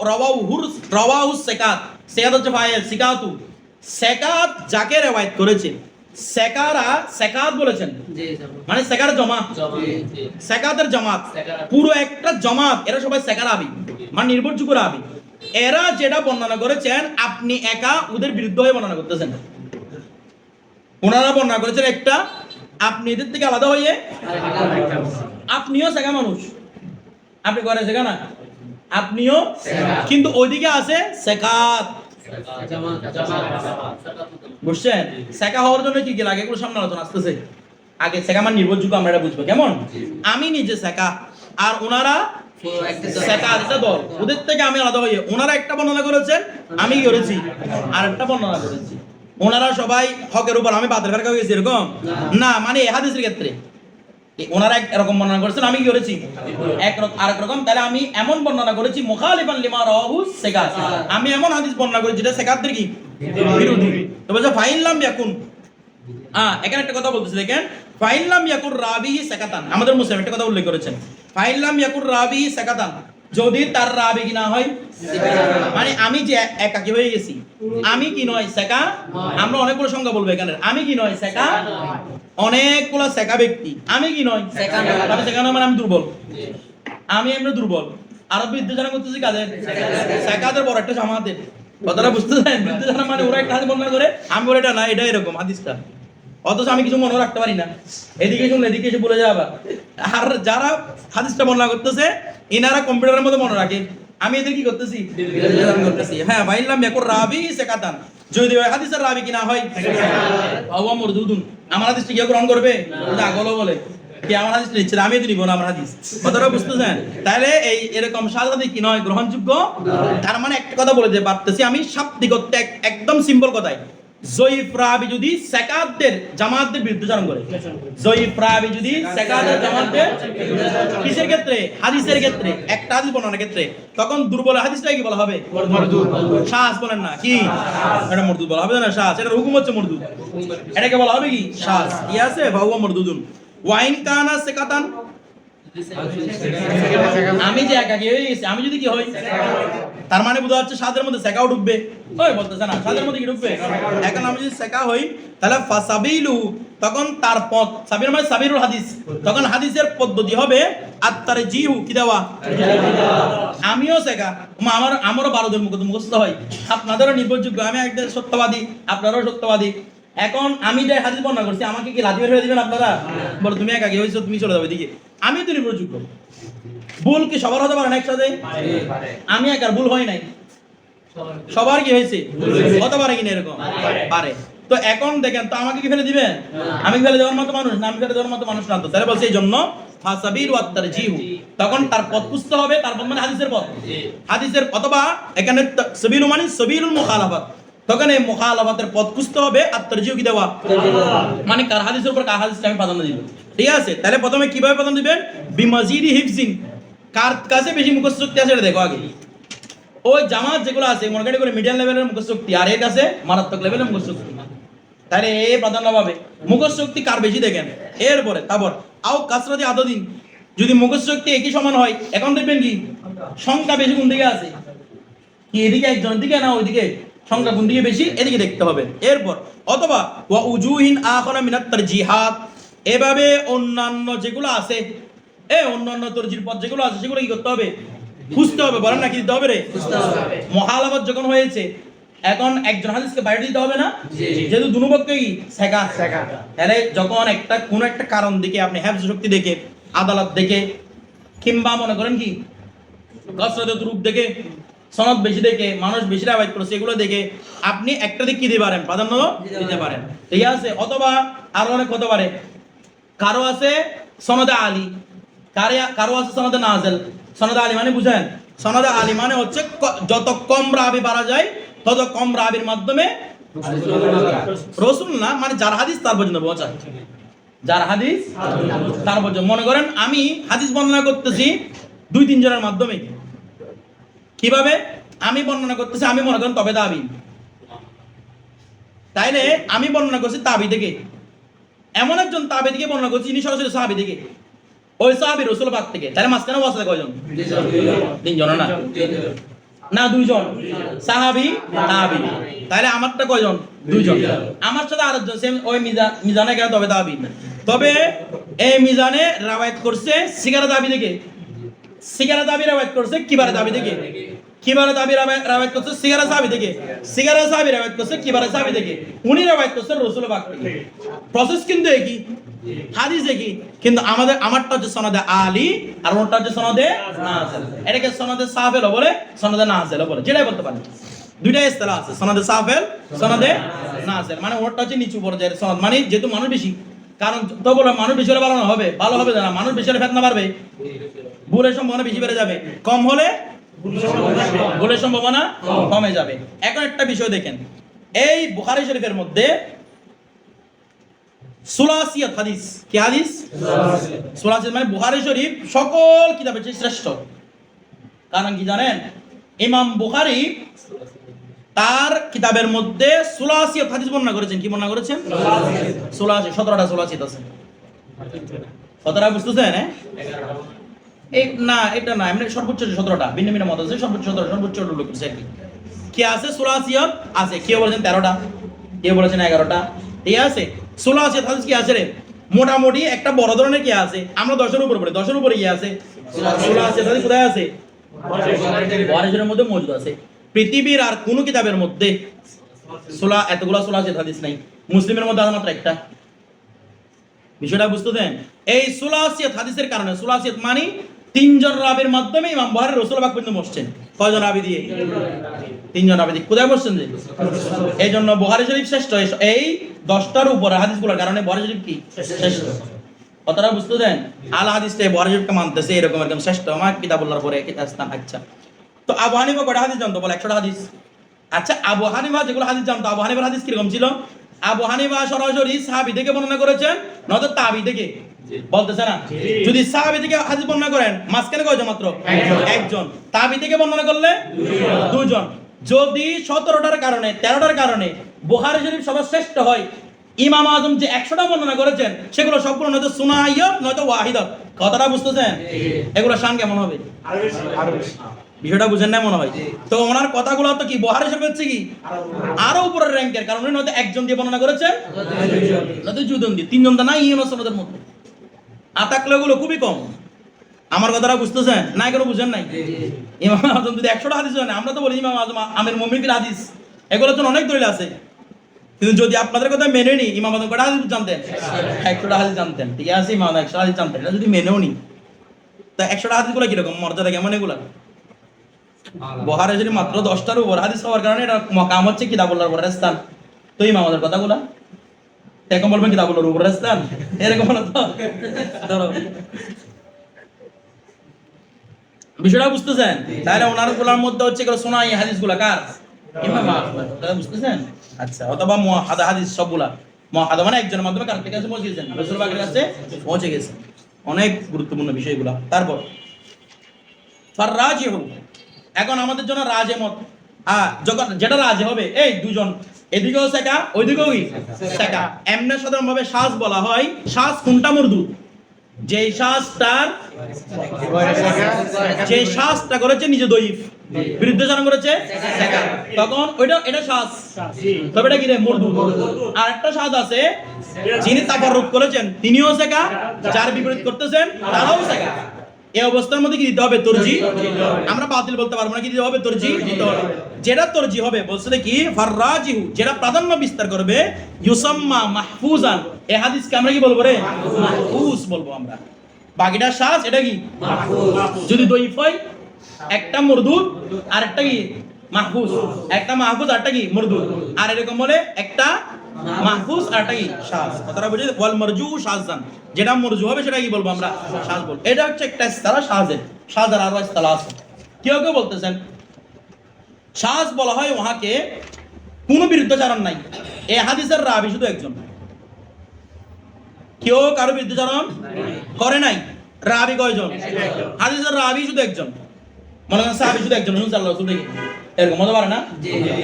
রাওয়াহু সিকাত, সিকাত হচ্ছে ফাইল, সিকাতু, সেকাত যাকে রাওয়ায়াত করেছে। সেকারা সেকাত বলেছেন, মানে সেকার জমা, সেকাতের জামাত, পুরো একটা জামাত, এরা সবাই সেকার আবি, মানে নির্ভরযোগ্য আবি। এরা যেটা বর্ণনা করেছেন আপনি একা ওদের বিরুদ্ধে হয়ে বর্ণনা করতেছেন। ওনারা বর্ণনা করেছেন একটা, আপনি এদের থেকে আলাদা হয়ে, আপনিও সেকা মানুষ, আপনি করে সেকা না, আপনিও, কিন্তু ওইদিকে আছে সেকাত। বুঝছেন? সেকা হওয়ার জন্য কি কি লাগে এগুলো সামনে আলোচনা আসতেছে। আগে সেকা মানে নির্ভরযোগ্য, আমরা এটা বুঝবো কেমন। আমি নিজে সেকা, আর ওনারা সেকা একটা দল, ওদের থেকে আমি আলাদা হয়ে। ওনারা একটা বর্ণনা করেছেন, আমি কি করেছি আর একটা বর্ণনা করেছি। ওনারা সবাই হকের উপর, আমি বাতিল ফেরকা হয়েছি এরকম না, মানে এই হাদিসের ক্ষেত্রে ওনারা এরকম বর্ণনা করেছেন, আমি কি করেছি আরেক রকম। তাহলে আমি এমন বর্ণনা করেছি মুখালিফান লিমা রাহু সিকাত, আমি এমন হাদিস বর্ণনা করেছি যেটা সিকাতদের কি বিরোধী। তো বলছে ফাইন লাম ইয়াকুন, এখানে একটা কথা বলতেছে দেখেন, ফাইন লাম ইয়াকুর রাবিহি সিকাতান, আমাদের মুসলিম একটা কথা উল্লেখ করেছেন, ফাইন লাম ইয়াকুর রাবিহি সিকাতান, যদি তার রাবি কি না হয়, মানে আমি যে একাকী হয়ে গেছি, আমি কি নয় সেকা। আমরা অনেকগুলো সংখ্যা বলবো এখানে, আমি কি নয় সেকা, অনেকগুলো সেকা ব্যক্তি, আমি কি নয় সেকা নয়, মানে আমি দুর্বল, আমি এমনি দুর্বল। আরো বিদ্যুৎ জানা করতেছি কাদের, সেকাদের বড় একটা জামাতের। কথাটা বুঝতেছেন? বিদ্যুৎ জানা মানে ওরা একটা হাদিস বর্ণনা করে, আমি বলে এটা না, এটা এরকম হাদিসটা, অথচ আমি কিছু মনে রাখতে পারি না, এদিকে শুনলে এদিকে এসে বলে যাবা। আর যারা হাদিসটা বর্ণনা করতেছে ইনারা কম্পিউটারের মধ্যে মনে রাখে, আমি এদের কি করতেছি করতেছি। হ্যাঁ, বাইল্লাম ইয়াকুর রাবি সিকাতান, যদি ওই হাদিসের রাবি কিনা হয় আওয়া মরদুদুন, আমার হাদিসটা কি গ্রহণ করবে? ওটা আগলো বলে কি আমার হাদিস নিচ্ছে, আমি তো নিব না আমার হাদিস। কথাটা বুঝতেছেন? তাহলে এই এরকম সাধারণত কি নয়, গ্রহণযোগ্য। তার মানে একটা কথা বলে দিতে পারতেছি আমি, শাব্দিক অর্থে একদম সিম্পল কথাই, জয়ীফ রাবি যদি সেকাতদের জামাতদের বিরুদ্ধাচরণ করে, জয়ীফ রাবি যদি সেকাতদের জামাতদের, কিসের ক্ষেত্রে? হাদিসের ক্ষেত্রে, একটা হাদিস বর্ণনার ক্ষেত্রে, তখন দুর্বল হাদিসটাকে কি বলা হবে? মরদুদ। শাজ বলেন না কি, এটা মরদুদ বলা হবে না, শাজ, এটা হুকুম হচ্ছে মরদুদ, এটাকে বলা হবে কি শাজ। কি আছে ফাহুয়া মরদুদুন। ওয়াইন কানা সেকাতান, আমি যে একাকী হয়ে গেছি, আমি যদি কি হই, তার মানে বোঝা যাচ্ছে সাদের মধ্যে সেকাও ঢুকবে। ওই বলতেছে না সাদের মধ্যে কি ঢুকবে? এখন আমি যদি সেকা হই, তাহলে ফাসাবিলু, তখন তার পথ, সাবির মানে সাবিরুল হাদিস, তখন হাদিসের পদ্ধতি হবে আত্তারে জিহু, কি দেওয়া। আমিও সেকা, আমারও 12 জন মুখস্থ হয়, আপনাদেরও নির্ভরযোগ্য, আমি একদম সত্যবাদী, আপনারাও সত্যবাদী। এখন আমি যে হাদিস বর্ণনা করছি, আমাকে কি লাঠি বের হয়ে দিবেন আপনারা? বলো তুমি একাকী হয়েছো, তুমি চলে যাবে এদিকে, আমি তো নির্ভরযোগ্য। ভুল কি সবার হতে পারে না একসাথে? আমি একার ভুল হয় নাই, সবার কি হয়েছে হতে পারে কিনা এরকম পারে। তো এখন দেখেন, তো আমাকে কি ফেলে দিবেন? আমি ফেলে দেওয়ার মতো মানুষ না, আমি ফেলে দেওয়ার মতো মানুষ না তো। তাহলে বলছে এই জন্য ফাসাবির ওয়াত তারজিহু, তখন তার পথ খুঁজতে হবে, তার পথ মানে হাদিসের পথ, হাদিসের, অথবা এখানে সাবিলু মানে সাবিলুল মুখালাফাত, তখন এই মুখালাফাতের পথ খুঁজতে হবে। আর তারজিহু কি দেওয়া, মানে কার হাদিসের উপর কার হাদিসকে আমি প্রাধান্য দিব। ঠিক আছে? তাহলে প্রথমে কিভাবে প্রাধান্য দিবেন? বিমাজিদি হিফজিন, কার কাছে বেশি মুখস্থ শক্তি আছে এটা দেখো আগে। ওই জামাত যেগুলো আছে মনে করে মিডিয়াম লেভেলের মুখস্থ শক্তি, আর এর কাছে মারাত্মক লেভেলের মুখস্থ শক্তি, তাহলে এই প্রাধান্য পাবে। মুখস্থ শক্তি কার বেশি দেখেন, এরপরে তারপর আও কাসরাতি আদদিন, যদি মুখস্থ শক্তি একই সমান হয়, এখন দেখবেন কি সংখ্যা বেশি কোন দিকে আছে, কি এদিকে একজনের দিকে না ওইদিকে, সংখ্যা কোন দিকে বেশি এদিকে দেখতে হবে। এরপর অথবা ওয়া উজুহিন আখারা মিনাত তারজিহাত, এভাবে অন্যান্য যেগুলো আছে, অন্যান্য তরজির পথ যেগুলো আছে সেগুলো কি করতে হবে? খুঁজতে হবে। বলেন না কি দিতে হবে রে? মুখালাফাত যখন হয়েছে, এখন একজন হাদিসকে বাইরে দিতে হবে না, যেহেতু দুনো পক্ষই সেকা। তাহলে যখন একটা কোন একটা কারণ দেখে, আপনি হেফজ শক্তি দেখে, আদালত দেখে, কিংবা মনে করেন কি কসরতের রূপ দেখে, সনদ বেশি দেখে, মানুষ বেশি রাওয়ায়াত করেছে, এগুলো দেখে আপনি একটা দিক কি দিতে পারেন, প্রাধান্য দিতে পারেন। ঠিক আছে? অথবা আরো অনেক হতে পারে, কারো আছে সনদে আলী, কারো আছে সনদে নাজেল। সনদে আলী মানে বুঝেন, সনদে আলী মানে হচ্ছে যত কম রাবি পারা যায় তত কম রাবির মাধ্যমে রাসূল না, মানে যার হাদিস তার পর্যন্ত পৌঁছা, যার হাদিস তার পর্যন্ত। মনে করেন আমি হাদিস বর্ণনা করতেছি 2-3 জনের মাধ্যমে, কিভাবে আমি বর্ণনা করতেছি, আমি মনে করেন তবে দাবি, তাইলে আমি বর্ণনা করছি তাবি থেকে, এমন একজন তাবি থেকে বর্ণনা করছি যিনি সরাসরি সাহাবী থেকে, ওই সাহাবী রাসূল পাক থেকে। তাহলে মাঝখানে ওয়াসিতা কয়জন? তিনজন না? না দুইজন, সাহাবী তাবি। তাহলে আমারটা কয়জন? দুইজন। আমার সাথে আরেকজন সেম ওই মিজানে গেল, তবে তাবি। তবে এই মিজানে রাওয়ায়াত করছে সিগারা তাবি থেকে, সিগারা তাবি রাওয়ায়াত করছে কিবারে তাবি থেকে, কিবারে তাবি রাওয়ায়াত করছে সিগারা সাহাবী থেকে, সিগারা সাহাবী রাওয়ায়াত করছে কিবারে সাহাবী থেকে, উনি রাওয়ায়াত করছে রাসূল পাক থেকে। প্রসেস কিন্তু একই, হাদিস একই, কিন্তু আমারটা হচ্ছে সনদে আলী আর ওরটা হচ্ছে সনদে নাযিল। এটাকে সনদে সাফেল বলে, সনদে নাযিল বলে, যেটাই বলতে পারেন। দুইটা ইসতিলাহ আছে, সনদে সাফেল, সনদে নাযিল। মানে ওরটা হচ্ছে নিচু পর্যায়ের সনদ, মানে যেহেতু মানুষ বেশি, কারণ তো বলে মানুষ বেশি হলে ভালো না হবে, ভালো হবে না, মানুষ বেশি হলে ফিতনা বাড়বে, ভুলের সম্ভাবনা বেশি বেড়ে যাবে, কম হলে ভুলের সম্ভাবনা কমে যাবে। এখন একটা বিষয় দেখেন, এই বুখারী শরীফের মধ্যে সুলাসিয়াত হাদিস, কি হাদিস? সুলাসিয়াত মানে বুখারী শরীফ সকল কিতাবের চেয়ে শ্রেষ্ঠ। কারণ কি জানেন, ইমাম বুখারী তার কিতাবের মধ্যে সুলাসিয়াত হাদিস বর্ণনা করেছেন। কি বর্ণনা করেছেন? সুলাসিয়াত, 17টা সুলাসিয়াত আছে। কতটা বুঝতেছেন? এই না, এটা না, এমনি সর্বোচ্চ 17টা, ভিন্ন ভিন্ন মত আছে, সর্বোচ্চ 17, সর্বোচ্চ উল্লেখ করেছে আর কি। কি আছে? সুলাসিয়াত আছে। কেউ বলেছেন 13টা, কেউ বলেছেন 11টা, ঠিক আছে? সুলাসিয়াত হাদিস কি আছে রে? মোটামুটি একটা বড় ধরনের কি আছে, আমরা 10-এর উপরে পড়ি, 10-এর উপরে কি আছে? সুলাসিয়াত হাদিস কোথায় আছে? বুখারীর মধ্যে মজুদ আছে। পৃথিবীর আর কোন কিতাবের মধ্যে এতগুলা সুলাসিয়াত হাদিস নাই। মুসলিমের মধ্যে আছে মাত্র একটা। বিষয়টা বুঝতেছেন? এই সুলাসিয়াত হাদিসের কারণে, সুলাসিয়াত মানে তিনজন রাবীর মাধ্যমে ইমাম বুখারী রাসূল পাক পর্যন্ত বসছেন। কয়জন রাবী দিয়ে? তিনজন রাবী দিয়ে। কোথায় বসছেন যে? এইজন্য বুখারী শরীফ শ্রেষ্ঠ। এই 10টার উপরে হাদিসগুলোর কারণে বুখারী শরীফ কি শ্রেষ্ঠ। কথাটা বুঝতেছেন? আল হাদিসটা বুখারী শরীফকে মানতেছে এরকম একদম শ্রেষ্ঠ, আমার কিতাবুল্লাহর পরে কিতাব স্থান। আচ্ছা, তো আবু হানিফা কয়টা হাদিস জানতো? বলে 100টা হাদিস। আচ্ছা, আবু হানিফা যেগুলো হাদিস জানতো, আবু হানিফার হাদিস কিরকম ছিল? আবু হানিফা সরাসরি সাহাবী থেকে বর্ণনা করেছেন, নয়তো তাবী থেকে। বলতেছে না? যদি সাহাবী থেকে হাদিস বর্ণনা করেন, মাঝখানে কয়জন? মাত্র একজন। তাবী থেকে বর্ণনা করলে দুইজন। যদি 17টার কারণে, 13টার কারণে বুখারী শরীফ সর্বশ্রেষ্ঠ হয়, ইমাম আজম যে 100টা বর্ণনা করেছেন সেগুলো সবগুলো নয়তো সুনাইয়ত নয়তো ওয়াহিদত। কথাটা বুঝতেছেন? এগুলো শান কেমন হবে? আরো বেশি। বিষয়টা বুঝেন না মনে হয়? তো ওনার কথাগুলো তো কি বুখারী শরীফ হচ্ছে কি আরো উপরের র‍্যাঙ্কের, কারণ উনি নয়তো একজন দিয়ে বর্ণনা করেছেন, নয়তো দুজন দিয়ে, তিনজন তো নাই ইউনুসের মধ্যে। আতাকলেগুলো খুবই কম। আমার কথাটা বুঝতেছেন না? এগুলো বুঝেন নাই? ইমাম আজম যদি 100টা হাদিস জানে, আমরা তো বলি ইমাম আজম আমির মুমিনিনের হাদিস, এগুলোর জন্য অনেক দলিল আছে। কিন্তু যদি আপনাদের কথা মেনে নি, ইমাম আজম কয়টা হাদিস জানতেন? 100টা হাদিস জানতেন। ঠিক আছে, ইমাম 100 হাদিস জানতেন। এটা যদি মেনেও নি, তা 100টা হাদিসগুলো কিরকম মর্যাদা, কেমন এগুলা? বুখারী শরীফ মাত্র 10টার উপর হাদিস হওয়ার কারণে এটা মাকাম হচ্ছে কিতাবুল্লাহর উপরের স্থান। তো ইমাম আমাদের কথাগুলা এখন বলবেন কিতাবুল্লাহর উপরের স্থান, এরকম হলো তো? ধরো বিষয়টা বুঝতেছেন? তাহলে ওনার গুলার মধ্যে হচ্ছে এগুলো শোনা, এই হাদিসগুলা কার? ইমাম আহমদ। বুঝতেছেন? আচ্ছা, অথবা মুআহাদা হাদিস সবগুলা। মুআহাদা মানে একজনের মাধ্যমে কার কাছে পৌঁছে গেছেন, রাসূল পাকের কাছে পৌঁছে গেছে। অনেক গুরুত্বপূর্ণ বিষয়গুলা। তারপর ফাররাজিহু, এখন আমাদের জন্য রাজে মত, যখন যেটা রাজে হবে, এই দুজন এদিকেও শেখা ওইদিকেও শেখা। এমনি সাধারণভাবে শাজ বলা হয়, শাজ কোনটা? মরদুদ। যে শাজটা করেছে নিজে দইফ, বিরুদ্ধাচরণ করেছে শেখা, তখন ওইটা এটা শাজ। তবে এটা কি রে? মরদুদ। আর একটা শাজ আছে, যিনি তাফাররুদ করেছেন তিনিও শেখা, যার বিপরীত করতেছেন তারাও শেখা। এই অবস্থার মধ্যে কি দিতে হবে? তরজি। আমরা বাতিল বলতে পারবো না, কি দিতে হবে? তরজি দিতে হবে। যেটা তরজি হবে বলছে কি ফাররাজিহু, যেটা প্রাধান্য বিস্তার করবে, ইউসাম্মা মাহফুজান, এই হাদিসকে আমরা কি বলবো রে? মাহফুজ বলবো আমরা। বাকিটা শাজ, এটা কি মাহফুজ। যদি দইফ হয়, একটা মরদুদ আর একটা কি মাহফুজ, একটা মাহফুজ আর একটা কি মরদুদ, আর এরকম বলে একটা মাহফুজ আর একটা কি শাজ। কথাটা বুঝে? ওয়াল মারজু শাযান, যেটা মরজু হবে সেটা কি বলবো আমরা? শাজ বলবো। এটা হচ্ছে একটা ইসতিলাহ শাজের। শাজের আরো ইসতিলাহ আছে। কেউ কেউ বলতেছেন শাজ বলা হয় ওহাকে কোনো বিরুদ্ধাচরণ নাই, এই হাদিসের রাবী শুধু একজন, কেউ কারো বিরুদ্ধাচরণ করে নাই। রাবী কয়জন? হাদিসের রাবী শুধু একজন। মনে করেন সাহাবী শুধু একজন শুনছে আল্লাহ রাসূল থেকে, এরকম হতে পারে না?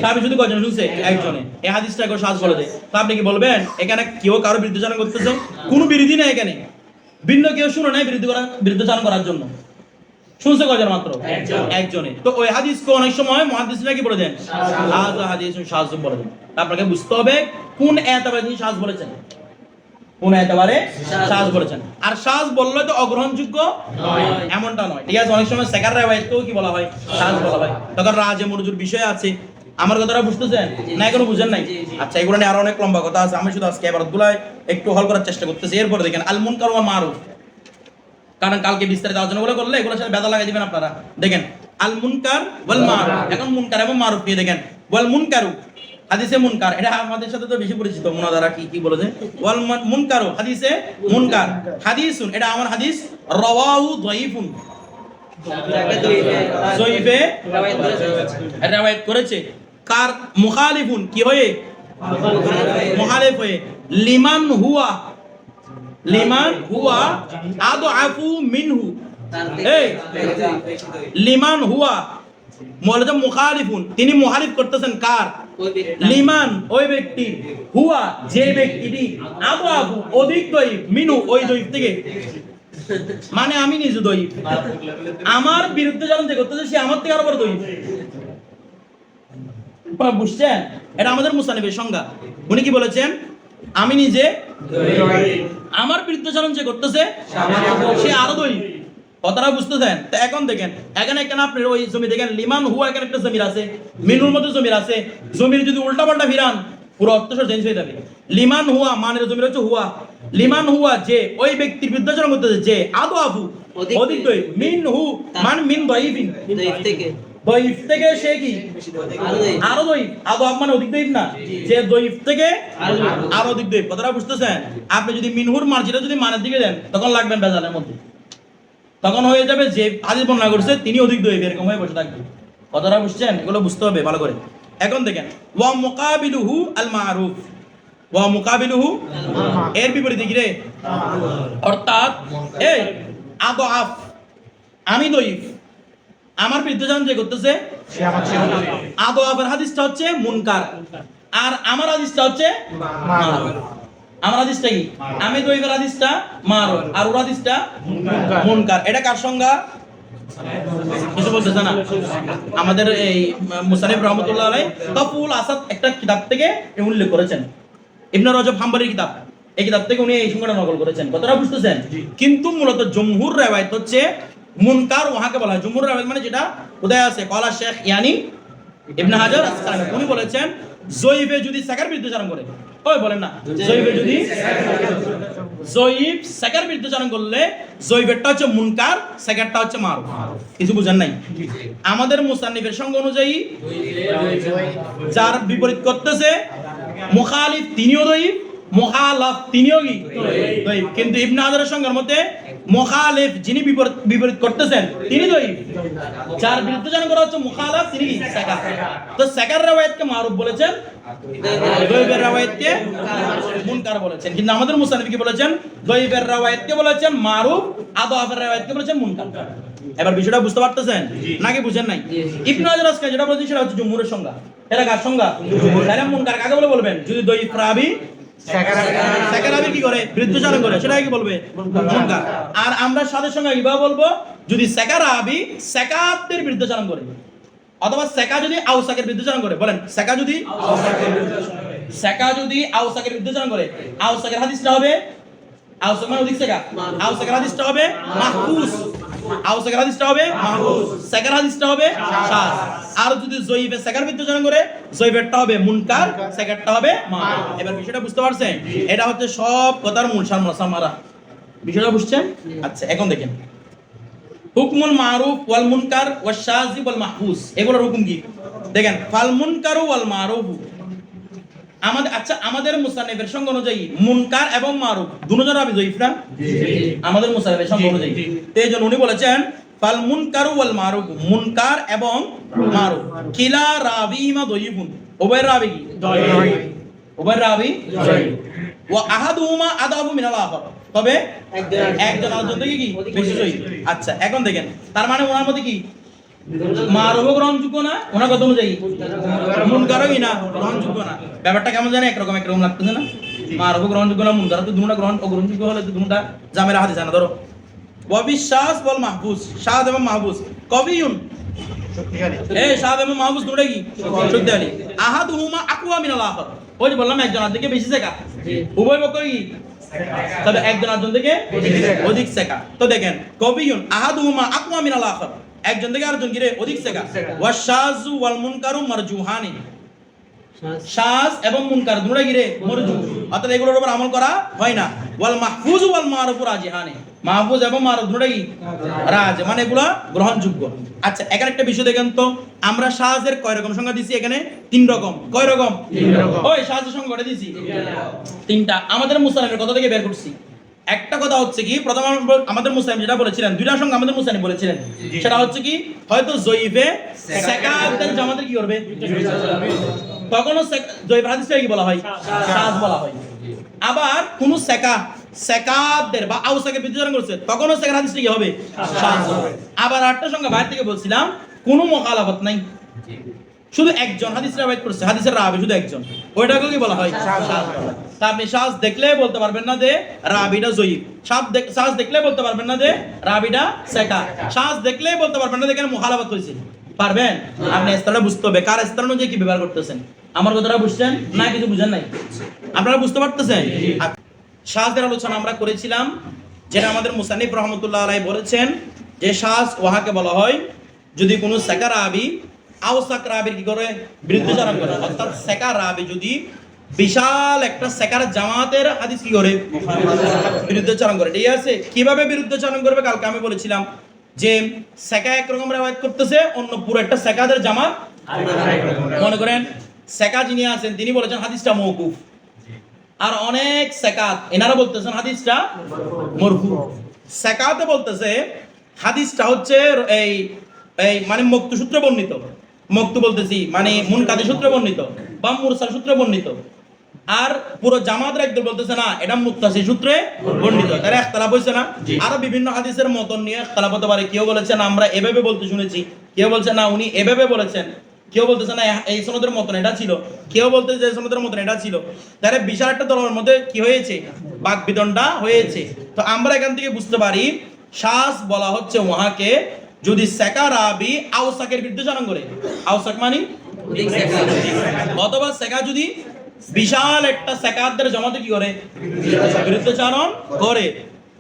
সাহাবী শুধু কয়জন শুনছে? একজনে। এই হাদিসটা কেউ সাজ বলে দেয়, তো আপনি কি বলবেন এখানে কেউ কারো বিরুদ্ধাচরণ করতেছে? কোনো বিরোধী নাই এখানে, ভিন্ন কেউ শুনে নাই বিরুদ্ধাচরণ করার জন্য, শুনছে কয়জন মাত্র? একজনে। তো ওই হাদিসকে অনেক সময় মুহাদ্দিসরা কি বলে দেন? হাযা হাদিসুন শায বলে দেন। আপনাকে বুঝতে হবে কোন এতবারে তিনি শায বলেছেন, কোন এতবারে শায বলেছেন। আর শায বললে তো অগ্রহণযোগ্য নয় এমনটা নয়, ঠিক আছে? অনেক সময় সেকার রিওয়ায়াতকেও কি বলা হয়? শায বলা হয়। তখন রাজে মরজুর বিষয় আছে। আমার কথাটা বুঝতেছেন না? এখনো বুঝেন নাই? আচ্ছা, এগুলো নিয়ে আরো অনেক লম্বা কথা আছে, আমি শুধু আজকে এবারগুলাই একটু হল করার চেষ্টা করতেছি। এরপর দেখেন আল মুনকার ওয়াল মারুফ, কারণ কালকে বিস্তারিত আলোচনা করলে এগুলোর সাথে বেদা লাগাই দিবেন আপনারা। দেখেন আল মুনকার ওয়াল মারুফ, এখন মুনকার এবং মারুফ নিয়ে দেখেন। ওয়াল মুনকারু হাদিসে মুনকার, এটা আমাদের সাথে তো বেশি পরিচিত, মুনাদারা কি বলেছে? ওয়াল মুনকারু হাদিসে মুনকার, হাদিসুন এটা আমার হাদিস, রাওয়াহু যায়িফুন যায়িফে riwayat করেছে, কার? মুখালিফুন কি হয়ে? মুখালিফ হয়ে। লিমান হুয়া আদআফু মিনহু, এই লিমান হুয়া মৌলানা মুখালিফুন, তিনি মুখালিফ করতেছেন কার? লিমান ওই ব্যক্তি, হুয়া যে ব্যক্তিটি, আদআফু অধিক দয়ীফ, মিনহু ওই দয়ীফ থেকে, মানে আমি নিজে দয়ীফ, আমার বিরুদ্ধে যখন যে করতেছে সে আমার থেকে আরো বড় দয়ীফ। বুঝছেন? এটা আমাদের মুসান্নিফের সংজ্ঞা। উনি কি বলেছেন? আমি নিজে, আমার বিরুদ্ধাচরণ যে করতেছে সে আরো দয়ীফ। কথাটা বুঝতেছেন? তো এখন দেখেন, এখানে আপনার ওই জমি দেখেন, লিমান হুয়া এখানে একটা জমির আছে, মিনুর মধ্যে জমির আছে, জমির যদি উল্টা পাল্টা ফিরান পুরো অর্থ চেঞ্জ হয়ে যাবে। লিমান হুয়া মানের জমির হচ্ছে হুয়া, লিমান হুয়া যে ওই ব্যক্তির বিরুদ্ধাচরণ করতেছে, যে আদআফু অধিক দয়ীফ, মিনহু মান মিন দয়ীফিন দয়ীফ থেকে সে কি আরো দয়ীফ, আদআফ মানে অধিক দয়ীফ না, যে দয়ীফ থেকে আরো অধিক দয়ীফ। কথাটা বুঝতেছেন? আপনি যদি মিনহুর মার্জিটা যদি মানের দিকে দেন তখন লাগবেন বেজালের মধ্যে, তখন হয়ে যাবে যে হাদিস বর্ণনা করছে তিনি অধিক দয়ীফ, এরকম হয়ে বসে থাকবে। কথাটা বুঝছেন? এগুলো বুঝতে হবে ভালো করে। এখন দেখেন ওয়া মুকাবিলুহু আল মারুফ, ওয়া মুকাবিলুহু এর বিপরীতে কি রে? অর্থাৎ এই আদআফ আমি দয়ীফ, আমার বিরুদ্ধাচরণ যে করতেছে আদআফের হাদিসটা হচ্ছে মুনকার, আর আমার হাদিসটা হচ্ছে মারুফ। আমার হাদিসটা কি? আমি দয়ীফের হাদিসটা মারুফ, আর ওর হাদিসটা মুনকার। এটা কার সংজ্ঞা? কিছু বলতেছে না? আমাদের এই মুসানিফ রহমাতুল্লাহ আলাইহি তাফুল আসাদ একটা কিতাব থেকে উল্লেখ করেছেন, ইবনে রজব হাম্বলির কিতাব, এই কিতাব থেকে উনি এই সংজ্ঞাটা নকল করেছেন। কথাটা বুঝতেছেন? কিন্তু মূলত জমহুর রিওয়ায়াত হচ্ছে মুনকার, ওহাকে বলা হয় জমহুর রিওয়ায়াত, মানে যেটা উদয় আছে কলা শেখ ইয়ানি ইবনে হাজার আসকালানি, উনি বলেছেন জয়ীফে যদি সাকার বিরুদ্ধাচরণ করে, ওই বলেন না, জয়ীফে যদি জয়ীফ সাকার বিরুদ্ধাচরণ করলে জয়ীফেরটা হচ্ছে মুনকার, সাকারটা হচ্ছে মারুফ। কিছু বুঝেন নাই? আমাদের মুসান্নিফের সংজ্ঞা অনুযায়ী যার বিপরীত করতেছে মুখালিফ তিনিও দয়ীফ, মুখালাফ তিনিও কি দয়ীফ। কিন্তু ইবনে হাজারের সংজ্ঞার মতে মুখালিফ যিনি বিপরীত করতেছেন তিনি দয়ীফ, যার বিরুদ্ধাচরণ করা হচ্ছে মুখালাফ তিনি কি সাকার। তো সাকার রিওয়ায়াতকে মারুফ বলেছেন, দয়ীফের রিওয়ায়াতকে মুনকার বলেছেন। কিন্তু আমাদের মুসান্নিফ কি বলেছেন? দয়ীফের রিওয়ায়াতকে বলেছেন মারুফ, আদআফের রিওয়ায়াতকে বলেছেন মুনকার। এবার বিষয়টা বুঝতে পারতেছেন নাকি বুঝেন নাই? ইবনে হাজার আসকালানি যেটা বলেছেন সেটা হচ্ছে জমহুরের সংজ্ঞা। এটা কার সংজ্ঞা? তাহলে মুনকার কাকে বলে বলবেন? যদি দয়ীফ রাবি সাকার রাবি কি করে? বিরুদ্ধাচরণ করে, সেটাই কি বলবে? মুনকার। আর আমরা সাথে সঙ্গে কিভাবে বলবো? যদি সাকার রাবি সাকাতের বিরুদ্ধাচরণ করে, অথবা সাকা যদি আউসাকের বিরুদ্ধাচরণ করে। বলেন সাকা যদি আউসাকের বিরুদ্ধাচরণ করে, আউসাকের হাদিসটা হবে আউসাক মানে অধিক সাকা, আউসাকের হাদিসটা হবে মাহফুজ, আউসাকের হাদিসটা হবে মাহফুজ, সাকার হাদিসটা হবে শায। আর যদি জয়ীফে সাকার বিরুদ্ধাচরণ করে, জয়ীফেরটা হবে মুনকার, সাকারটা হবে মারুফ। এবার বিষয়টা বুঝতে পারছেন? এটা হচ্ছে সব কথার মূল সামারা। বিষয়টা বুঝছেন? আচ্ছা, এখন দেখেন হুকমুল মারুফ ওয়াল মুনকার ওয়াশ শাযি ওয়াল মাহফুজ, এগুলোর হুকুম কি দেখেন। ফাল মুনকারু ওয়াল মারুফ, আমাদের মুসান্নিফের সংজ্ঞা অনুযায়ী মুনকার এবং মারুফ দুটোজন রাবি দয়ীফ না? আমাদের মুসান্নিফের সংজ্ঞা অনুযায়ী। তো এইজন্য উনি বলেছেন ফাল মুনকারু ওয়াল মারুফ, মুনকার এবং মারুফ কিলা রাবিহিমা দয়ীফুন, উভয় রাবি কি দয়ীফ, উভয় রাবি দয়ীফ। ওয়া আহাদুহুমা আদাবু মিনাল আখার, তবে একজন আরেকজন থেকে কি বেশি দয়ীফ। আচ্ছা, এখন দেখেন তার মানে ওনার মধ্যে কি মারুফ গ্রহণযোগ্য না, ওনার কথা অনুযায়ী মুনকারও না গ্রহণযোগ্য না। ব্যাপারটা কেমন জানে একরকম লাগতেছে না? মারুফ গ্রহণযোগ্য না, মুনকার তো দুটা গ্রহণযোগ্য হলে তো দুটা জামের হাদিস আনা। ধরো ওয়াবিশ্বাস বল মাহফুজ, শাহাদ এবং মাহফুজ কবিয়ুন, এই শাহাদ এবং মাহফুজ দুটো কি শক্তিশালী। আহাদুহুমা আকওয়া মিনাল আখার, ওই যে বললাম একজন আর থেকে বেশি শেখা, উভয় পক্ষ কি তবে একজন আরেকজন থেকে অধিক শেখা। তো দেখেন কবিয়ুন আহাদুহুমা আকওয়া মিনাল আখার, একজন থেকে আরেকজন কি রে অধিক শেখা। ওয়াশাযু ওয়াল মুনকারু মারজুহানি, শাজ এবং মুনকার দুটো কি রে মারজু, অর্থাৎ এগুলোর উপর আমল করা হয় না। ওয়াল মাহফুজ ওয়াল মারুফ রাজিহানি, মাহফুজ এবং মারুফ দুটো কি রাজ, মানে এগুলো গ্রহণযোগ্য। আচ্ছা এখানে একটা বিষয় দেখেন তো, আমরা শাজের কয় রকম সংখ্যা দিছি? এখানে 3 রকম। কয় রকম? 3 রকম। ওই শাজের সংখ্যাটা দিছি 3টা। আমাদের মুসানিফের কথা থেকে বের করছি। একটা কথা হচ্ছে কি, প্রথম আমাদের মুসানিফ যেটা বলেছিলেন, দুইটা সংখ্যা আমাদের মুসানিফ বলেছিলেন, সেটা হচ্ছে কি হয়তো জয়ীফে সেকাতের জামাতের কি করবে, তখনও জয়ীফ হাদিসটা কি বলা হয়? শাজ বলা হয়। আবার কোন সেকাতদের বা আউসাকে বিদ্যুৎ করছে, তখনও সেকাত হাদিসটা কি হবে? শাজ হবে। আবার আরেকটা সংখ্যা বাইরে থেকে বলছিলাম, কোনো মুখালাফত নাই, শুধু একজন হাদিস রাওয়ায়াত করছে, হাদিসের রাবি শুধু একজন, ওইটাকে কি বলা হয়? শাজ। তা আপনি শাজ দেখলে বলতে পারবেন না যে রাবিটা জয়ীফ, শাজ দেখলে বলতে পারবেন না যে রাবিটা সেকা, শাজ দেখলে বলতে পারবেন না যে এখানে মুখালাফত হয়েছে। পারবেন? আপনি ইসলামটা বুঝতে হবে, কার ইসলাম অনুযায়ী কি ব্যবহার করতেছেন। আমার কথাটা বুঝছেন না? কিছু বুঝেন নাই? আপনারা বুঝতে পারতেছেন? শাজের আলোচনা আমরা করেছিলাম, যেটা আমাদের মুসান্নিফ রহমতুল্লাহ আলাইহি বলেছেন যে শাজ ওয়াহাকে বলা হয় যদি কোনো সেকা রাবি আওসাক রাবির কি করে বিরুদ্ধাচরণ করে, অর্থাৎ সেকা রাবি যদি বিশাল একটা সেকার জামাতের হাদিস কি করে বিরুদ্ধাচরণ করে। ঠিক আছে, কিভাবে বিরুদ্ধাচরণ করবে কালকে আমি বলেছিলাম যে সেকা একরকম রিওয়ায়াত করতেছে, অন্য পুরো একটা সেকাদের জামাত। মনে করেন সেকা যিনি আছেন তিনি বলেছেন হাদিসটা মওকুফ, আর অনেক সেকাত এনারা বলতেছেন হাদিসটা মরফু। সেকাতে বলতেছে হাদিসটা হচ্ছে এই মানে মক্তু সূত্রে বর্ণিত, মক্তু বলতেছি মানে মুনকাদি সূত্রে বর্ণিত বা মুরসাল সূত্রে বর্ণিত, আর পুরো জামাতের একদল বলতেছে না এটা মুত্তাসি সূত্রে বর্ণিত। তারা ইখতিলাফ হইছে না? আরো বিভিন্ন হাদিসের মতন নিয়ে ইখতিলাফ হতে পারে। কেউ বলেছেন আমরা এভাবে বলতে শুনেছি, কেউ বলছে না উনি এভাবে বলেছেন, কেউ বলতেছে না এই সনদের মতন এটা ছিল, কেউ বলতেছে যে সনদের মতন এটা ছিল। তাহলে বিশাল একটা দলের মধ্যে কি হয়েছে? বাকবিতণ্ডা হয়েছে। তো আমরা এখান থেকে বুঝতে পারি শাজ বলা হচ্ছে ওয়াহাকে যদি সেকা রাবি আওসাকের বিরুদ্ধাচরণ করে, আওসাক মানে অথবা সেকা যদি বিশাল একটা সেকাতদের জমাতে কি করে বিরুদ্ধাচরণ করে,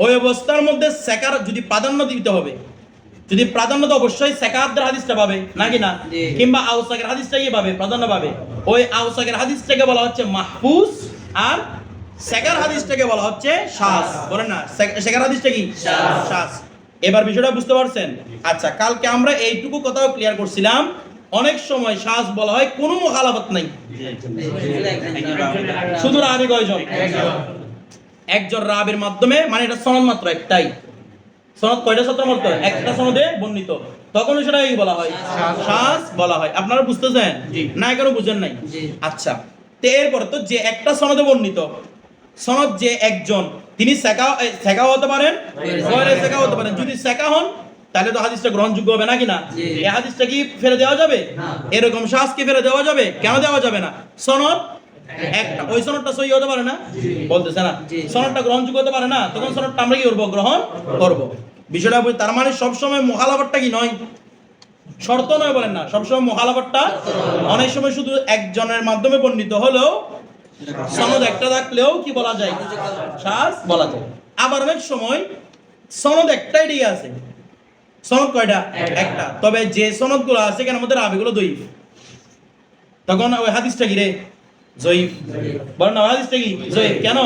ওই অবস্থার মধ্যে সেকার যদি প্রাধান্য দিতে হবে, যদি প্রাধান্য তো অবশ্যই সেকাতদের হাদিসটা পাবে নাকি না, কিংবা আওসাকের হাদিসটা কি পাবে? প্রাধান্য পাবে। ওই আওসাকের হাদিসটাকে বলা হচ্ছে মাহফুজ, আর সেকার হাদিসটাকে বলা হচ্ছে শাজ। বলেন না সেকার হাদিসটা কি? শাজ। এবার বিষয়টা বুঝতে পারছেন? আচ্ছা, কালকে আমরা এইটুকু কথাও ক্লিয়ার করছিলাম, অনেক সময় শাজ বলা হয় কোনো মুখালাফত নাই, শুধু রাবি কয়জন? একজন রাবির মাধ্যমে, মানে এটা সনদ মাত্র একটাই। সনদ কয়টা সূত্র মাত্র? একটা সনদে বর্ণিত, তখন সেটা কি বলা হয়? শাজ বলা হয়। আপনারা বুঝতেছেন না? কেন বুঝেন নাই? আচ্ছা, তো এরপর তো যে একটা সনদে বর্ণিত, সনদ যে একজন তিনি সেকা হতে পারেন, গয়রে সেকা হতে পারেন। যদি সেকা হন তাহলে তো হাদিসটা গ্রহণযোগ্য হবে নাকি না? এই হাদিসটা কি ফেলে দেওয়া যাবে? এরকম শাজ কি ফেলে দেওয়া যাবে? কেন দেওয়া যাবে না? সনদ একটা, ওই সনদটা সহি হতে পারে না, বলতেছে না সনদটা গ্রহণযোগ্য হতে পারে না, তখন সনদটা আমরা কি করব? গ্রহণ করব। বিষয়টা তার মানে সবসময় মুখালাফতটা কি নয়, শর্ত নয়, বলেন না সবসময় মুখালাফতটা। অনেক সময় শুধু একজনের মাধ্যমে বর্ণিত হলেও সনদ একটা থাকলেও কি বলা যায়? শাজ বলা যায়। আবার অনেক সময় সনদ একটাই ঠিক আছে, সনদ কয়টা? একটা, তবে যে সনদগুলো আছে এখানের মধ্যে রাবিগুলো দঈফ, তখন ওই হাদিসটা কি রে? জয়ীফ। বলেন না হাদিসটা কি জয়ীফ? কেন?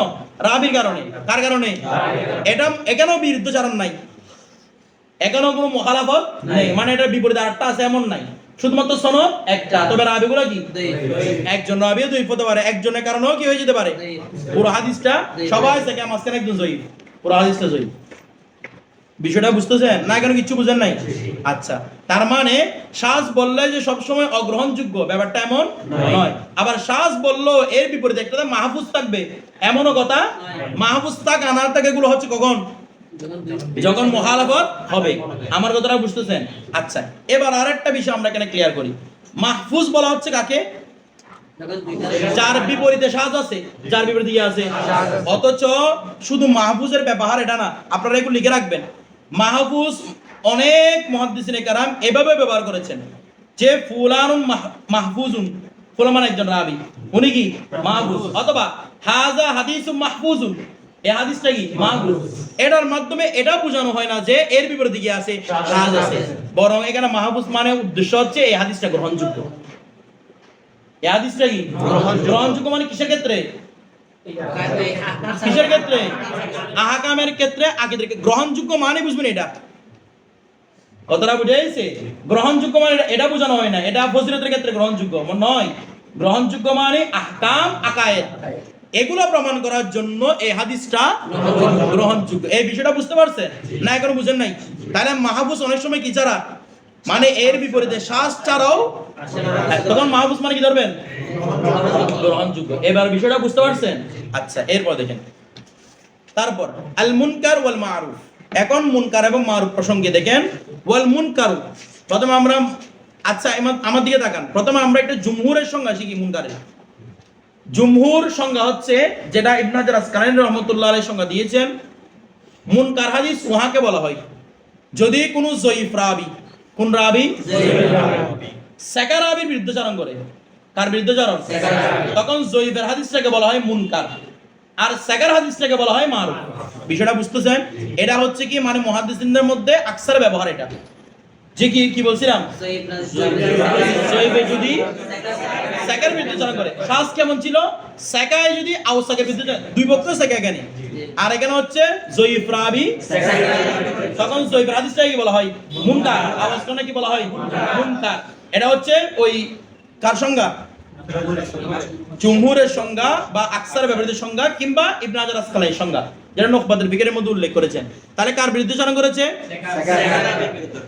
রাবির কারণে। কার কারণে? এটা এখানেও বিরুদ্ধচারণ নাই, এখানেও কোনো মুখালাফত নেই, মানে এটা বিপরীতে আরেকটা আছে এমন নাই, শুধুমাত্র সনদ একটা, তবে রাবিগুলো কি? একজন রাবিও দঈফ হতে পারে, একজনের কারণেও কি হয়ে যেতে পারে? পুরো হাদিসটা সবাই থেকে মাঝখানে একজন জয়ীফ, পুরো হাদিসটা জয়ীফ। বিষয়টা বুঝতেছেন না? কেন কিছু বুঝেন নাই? আচ্ছা, তার মানে শাজ বললে যে সবসময় অগ্রহণযোগ্য ব্যাপারটা এমন নয়। আবার শাজ বললো এর বিপরীতে একটা মাহফুজ থাকবে এমনও কথা। মাহফুজ থাক আনার থাকে এগুলো হচ্ছে কখন? যখন মুখালাফত হবে। আমার কথাটা বুঝতেছেন? আচ্ছা, এবার আরেকটা বিষয় আমরা এখানে ক্লিয়ার করি। মাহফুজ বলা হচ্ছে কাকে? যার বিপরীতে সাজ আছে, যার বিপরীতে ইয়ে আছে। অথচ শুধু মাহফুজের ব্যবহার এটা না, আপনারা এগুলো লিখে রাখবেন। মাহফুজ অনেক মুহাদ্দিসিনে কেরাম এভাবে ব্যবহার করেছেন যে ফুলানুন মাহফুজুন, ফুলান মানে একজন রাবী, উনি কি মাহফুজ, অথবা হাযা হাদিসুম মাহফুজুন, এই হাদিসটা কি মাহফুজ। এটার মাধ্যমে এটা বোঝানো হয় না যে এর বিপরীতে কি আছে, সাজ আছে, বরং এখানে মাহফুজ মানে উদ্দেশ্য হচ্ছে এই হাদিসটা গ্রহণযোগ্য। এই হাদিসটা কি গ্রহণযোগ্য মানে কিসের ক্ষেত্রে? কিসের ক্ষেত্রে? আহকামের ক্ষেত্রে, আকীদার ক্ষেত্রে। গ্রহণযোগ্য মানে বুঝবেন এটা, কথাটা বুঝে গেছে? গ্রহণযোগ্য মানে এটা বোঝানো হয় না এটা ফজিলতের ক্ষেত্রে গ্রহণযোগ্য নয়। গ্রহণযোগ্য মানে আহকাম, আকায়েদ, এগুলো প্রমাণ করার জন্য এই হাদিসটা গ্রহণযোগ্য। এই বিষয়টা বুঝতে পারছেন না? এখনো বুঝেন নাই? তাহলে মাহফুজ অনেক সময় কি ছাড়া, মানে এর বিপরীতে শ্বাস ছাড়াও, তখন মাহফুজ মানে কি ধরবেন? গ্রহণযোগ্য। এবার বিষয়টা বুঝতে পারছেন? আচ্ছা, এরপর দেখেন, তারপর আল মুনকার ওয়াল মারুফ। এখন মুনকার এবং মারুফ প্রসঙ্গে দেখেন। ওয়াল মুনকার, প্রথমে আমরা, আচ্ছা আমার দিকে তাকান, প্রথমে আমরা একটা জুমহুরের সংজ্ঞা শিখি মুনকারের। জুমহুর সংজ্ঞা হচ্ছে যেটা ইবনে হাজার আসকালানী রাহমাতুল্লাহ আলাইহি সংজ্ঞা দিয়েছেন। মুনকার হাদিস উহাকে বলা হয় যদি কোনো যঈফ রাবী, কোন রাবী? সাকা রাবীর বিরুদ্ধচারণ করে। কার বিরুদ্ধচারণ? তখন যঈফের হাদিসটাকে বলা হয় মুনকার, আর সাকার হাদিসটাকে বলা হয় মারুফ। বিষয়টা বুঝতেছেন? এটা হচ্ছে কি, মানে মুহাদ্দিসিনদের মধ্যে আকসার ব্যবহার এটা, যে কি বলছিলাম, যঈফে যদি সাকার বিরুদ্ধচারণ করে। শাজ কেমন ছিল? সাকায় যদি আওসাকের বিরুদ্ধে, দুই পক্ষ সাকা এখানে, আর এখানে হচ্ছে যঈফ রাবী, তখন যঈফের হাদিসটাকে বলা হয় মুনকার, আওয়াজটা কি বলা হয়? মুনকার। এটা হচ্ছে ওই কার সংজ্ঞা? জুমহুরের সংজ্ঞা বা আকসার ব্যবহৃত সংজ্ঞা, কিংবা ইবনে হাজার আসকালানীর সংজ্ঞা, যেটা নুখবাতুল ফিকরের মধ্যে উল্লেখ করেছেন। তাহলে কার বিরুদ্ধচারণ করেছে?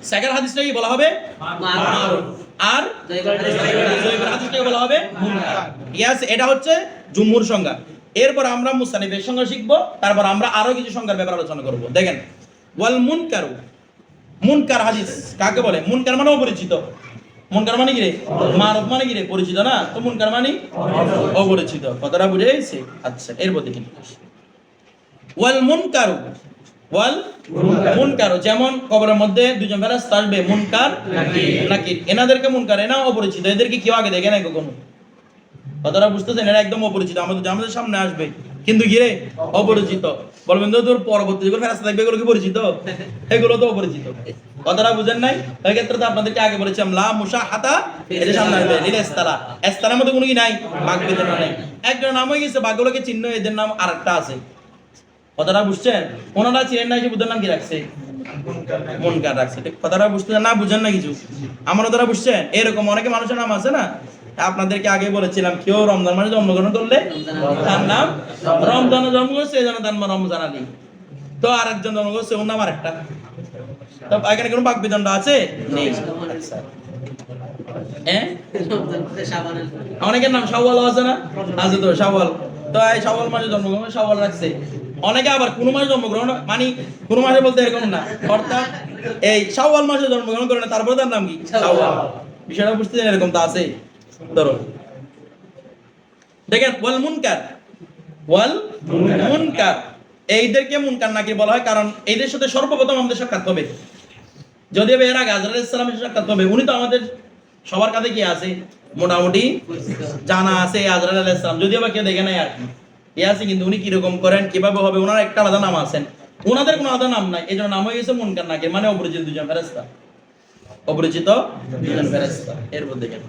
সাকার হাদিসটাকে বলা হবে মারুফ, আর যঈফের হাদিসটাকে বলা হবে মুনকার। ইয়াস, এটা হচ্ছে জুমহুর সংজ্ঞা। এরপর আমরা মুসান্নিফের সংজ্ঞা শিখব, তারপর আমরা আরো কিছু সংজ্ঞার ব্যাপারে আলোচনা করব। দেখেন, ওয়াল মুনকার, মুনকার হাদিস কাকে বলে? মুনকার মানে অপরিচিত। মুনকার মানে কি রে? মারুফ মানে কি রে? পরিচিত না? তো মুনকার মানে অপরিচিত। কথাটা বুঝে গেছে? আচ্ছা, এরপর দেখেন, ওয়াল মুনকার, ওয়াল মুনকার, যেমন কবরের মধ্যে দুজন ফেরেশতা আসবে, মুনকার নাকির। এনাদেরকে মুনকার, এনা অপরিচিত, এদেরকে কেউ আগে দেখে নাই কখনো। কথাটা বুঝতেছেন? এরা একদম অপরিচিত, আমাদের সামনে আসবে কিন্তু গিরে অপরিচিত। বলবেন তো তোর পরবর্তী যেগুলো ফেরেশতা থাকবে এগুলো কি পরিচিত? এগুলো তো অপরিচিত। কথাটা বুঝেন নাই? এই ক্ষেত্রে তো আপনাদেরকে আগে বলেছিলাম লা মুশাহাতা, এদের সামনে আসবে লিল ইস্তারা। ইস্তারার মধ্যে কোনো কি নাই, বাগবিদের নাই। একজন নাম হয়ে গেছে, বাগগুলোকে চিহ্ন, এদের নাম আরেকটা আছে। কথাটা বুঝছেন? ওনারা চিনেন না, বুদ্ধের নাম কি রাখছে? মুনকার রাখছে। কথাটা বুঝতেছেন না? বুঝেন না কিছু? আমার দ্বারা বুঝছেন? এরকম অনেকে মানুষের নাম আছে না, আপনাদেরকে আগে বলেছিলাম, কেউ রমজান মাসে জন্মগ্রহণ করলে তার নাম রমজানে জন্ম করছে, এই জন্য তার নাম রমজান আলী। তো আরেকজন জন্ম করছে, ওর নাম আরেকটা। তো এখানে কোনো বাকবিদণ্ড আছে? নেই। অনেকের নাম শাওয়াল আছে না? আছে তো, শাওয়াল। তো এই শাওয়াল মাসে জন্মগ্রহণ, শাওয়াল রাখছে। অনেকে আবার কোন মাসে জন্মগ্রহণ, মানে কোন মাসে বলতে এরকম না, অর্থাৎ এই শাওয়াল মাসে জন্মগ্রহণ করে না, তারপরে তার নাম কি শাওয়াল। বিষয়টা বুঝতেছেন? এরকম তো আছে। ধরো দেখেন, ওয়াল মুনকার, ওয়াল মুনকার, এইদেরকে মুনকার নাকির বলা হয়, কারণ এইদের সাথে সর্বপ্রথম আমাদের সাক্ষাৎ হবে। যদিও এর আগে আজরাইল আলাইহিস সালামের সাথে সাক্ষাৎ হবে, উনি তো আমাদের সবার কাছে কি আছে, মোটামুটি জানা আছে আজরাইল আলাইহিস সালাম, যদিও বা কেউ দেখে নাই আর কি, এ আছে। কিন্তু উনি কিরকম করেন, কিভাবে হবে, ওনার একটা আলাদা নাম আছেন, ওনাদের কোনো আলাদা নাম নাই। এই জন্য নাম হয়ে গেছে মুনকার নাকির, মানে অপরিচিত দুজন ফেরেশতা, অপরিচিত দুজন ফেরেশতা। এরপর দেখেন,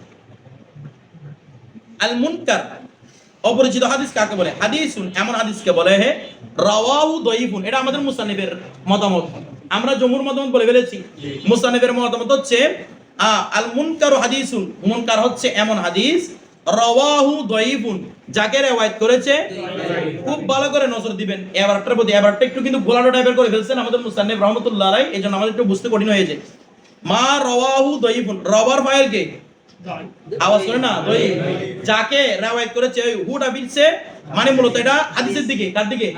আল মুনকার, অপরিচিত হাদিস কাকে বলে? হাদিসুন, এমন হাদিসকে বলে হে রাওয়াহু দাঈফুন। এটা আমাদের মুসান্নিফের মতামত, আমরা জমহুর মতামত বলে ফেলেছি। মুসান্নিফের মতামত হচ্ছে আল মুনকারু হাদিসুন, মুনকার হচ্ছে এমন হাদিস রাওয়াহু দাঈফুন, যাকে riwayat করেছে, খুব ভালো করে নজর দিবেন এবারটার প্রতি। এবারটা একটু কিন্তু গোলাটো টাইপের করে ফেলছেন আমাদের মুসান্নিফ রাহমাতুল্লাহ আলাইহি, এজন্য আমাদের একটু বুঝতে কঠিন হয়েছে। মা রাওয়াহু দাঈফুন, রাওয়ার ফাইল কে? আওয়াজ করে না দয়ীফ। যাকে রাওয়ায়াত করেছে ওই হুটা ফিরছে মানে মূলত এটা হাদিসের দিকে, কার দিকে?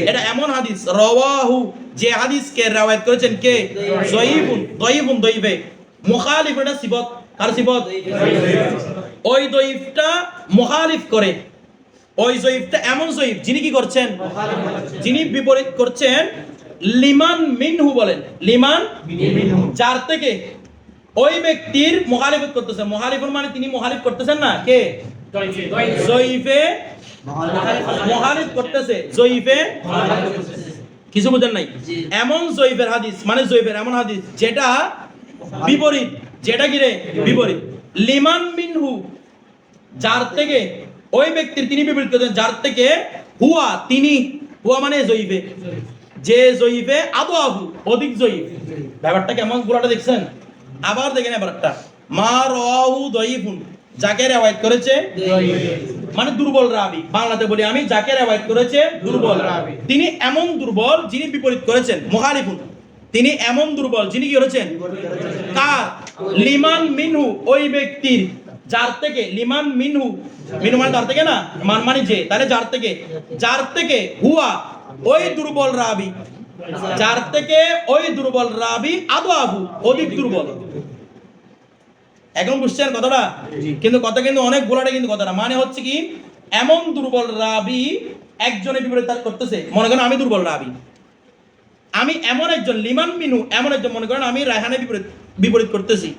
এটা এমন হাদিস রাওয়াহু, যে হাদিসকে রাওয়ায়াত করেছেন কে? দয়ীফুন, দয়ীফুন, দয়ীফে মুখালিফ, এটা সিবত, কার সিবত? ওই দয়ীফটা মুখালিফ করে, ওই জয়ীফটা এমন জয়ীফ যিনি কি করছেন? যিনি বিপরীত করছেন। লিমান মিনহু বলেন, লিমান যার থেকে ওই ব্যক্তির মুখালিফত করতেছেন। মুখালিফুন মানে তিনি মুখালিফ করতেছেন না, কে? জয়ীফে মুখালিফ করতেছে, জয়ীফে কিছু বুঝেন নাই? এমন জয়ীফের হাদিস মানে জয়ীফের এমন হাদিস যেটা বিপরীত, যেটা কি রে? বিপরীত। লিমান মিনহু যার থেকে ওই ব্যক্তির, তিনি বিপরীত করতেন যার থেকে, হুয়া তিনি, হুয়া মানে জয়ীফে, যে জয়ীফে আদওয়াহু অধিক জয়ীফ। ব্যাপারটা কেমন পুরোটা দেখছেন? আবার দেখেন ব্যাপারটা, মা রাহু দয়ীফুন, যাকে রিওয়ায়াত করেছে মানে দুর্বল রাবি। বাংলাতে বলি আমি, যাকে রিওয়ায়াত করেছে দুর্বল রাবি, তিনি এমন দুর্বল যিনি বিপরীত করেছেন। মুখালিফুন, তিনি এমন দুর্বল যিনি কি করেছেন? কার? লিমান মিনহু, ওই ব্যক্তির যার থেকে, লিমান মিনহু, মিনহু মানে যার থেকে না, মান মানে যে, তাহলে যার থেকে, যার থেকে হুয়া ওই দুর্বল রাবি, যার থেকে ওই দুর্বল রাবি আদওয়াহু অধিক দুর্বল। এখন বুঝছেন কথাটা? কিন্তু কথা কিন্তু অনেক গোলাটা, কিন্তু কথাটা মানে হচ্ছে কি, এমন দুর্বল রাবি একজনের বিপরীত করতেছে। মনে করেন আমি দুর্বল রাবি, আমি এমন একজন, লিমান মিনু এমন একজন, মনে করেন আমি রায়হানে বিপরীত করতেছি,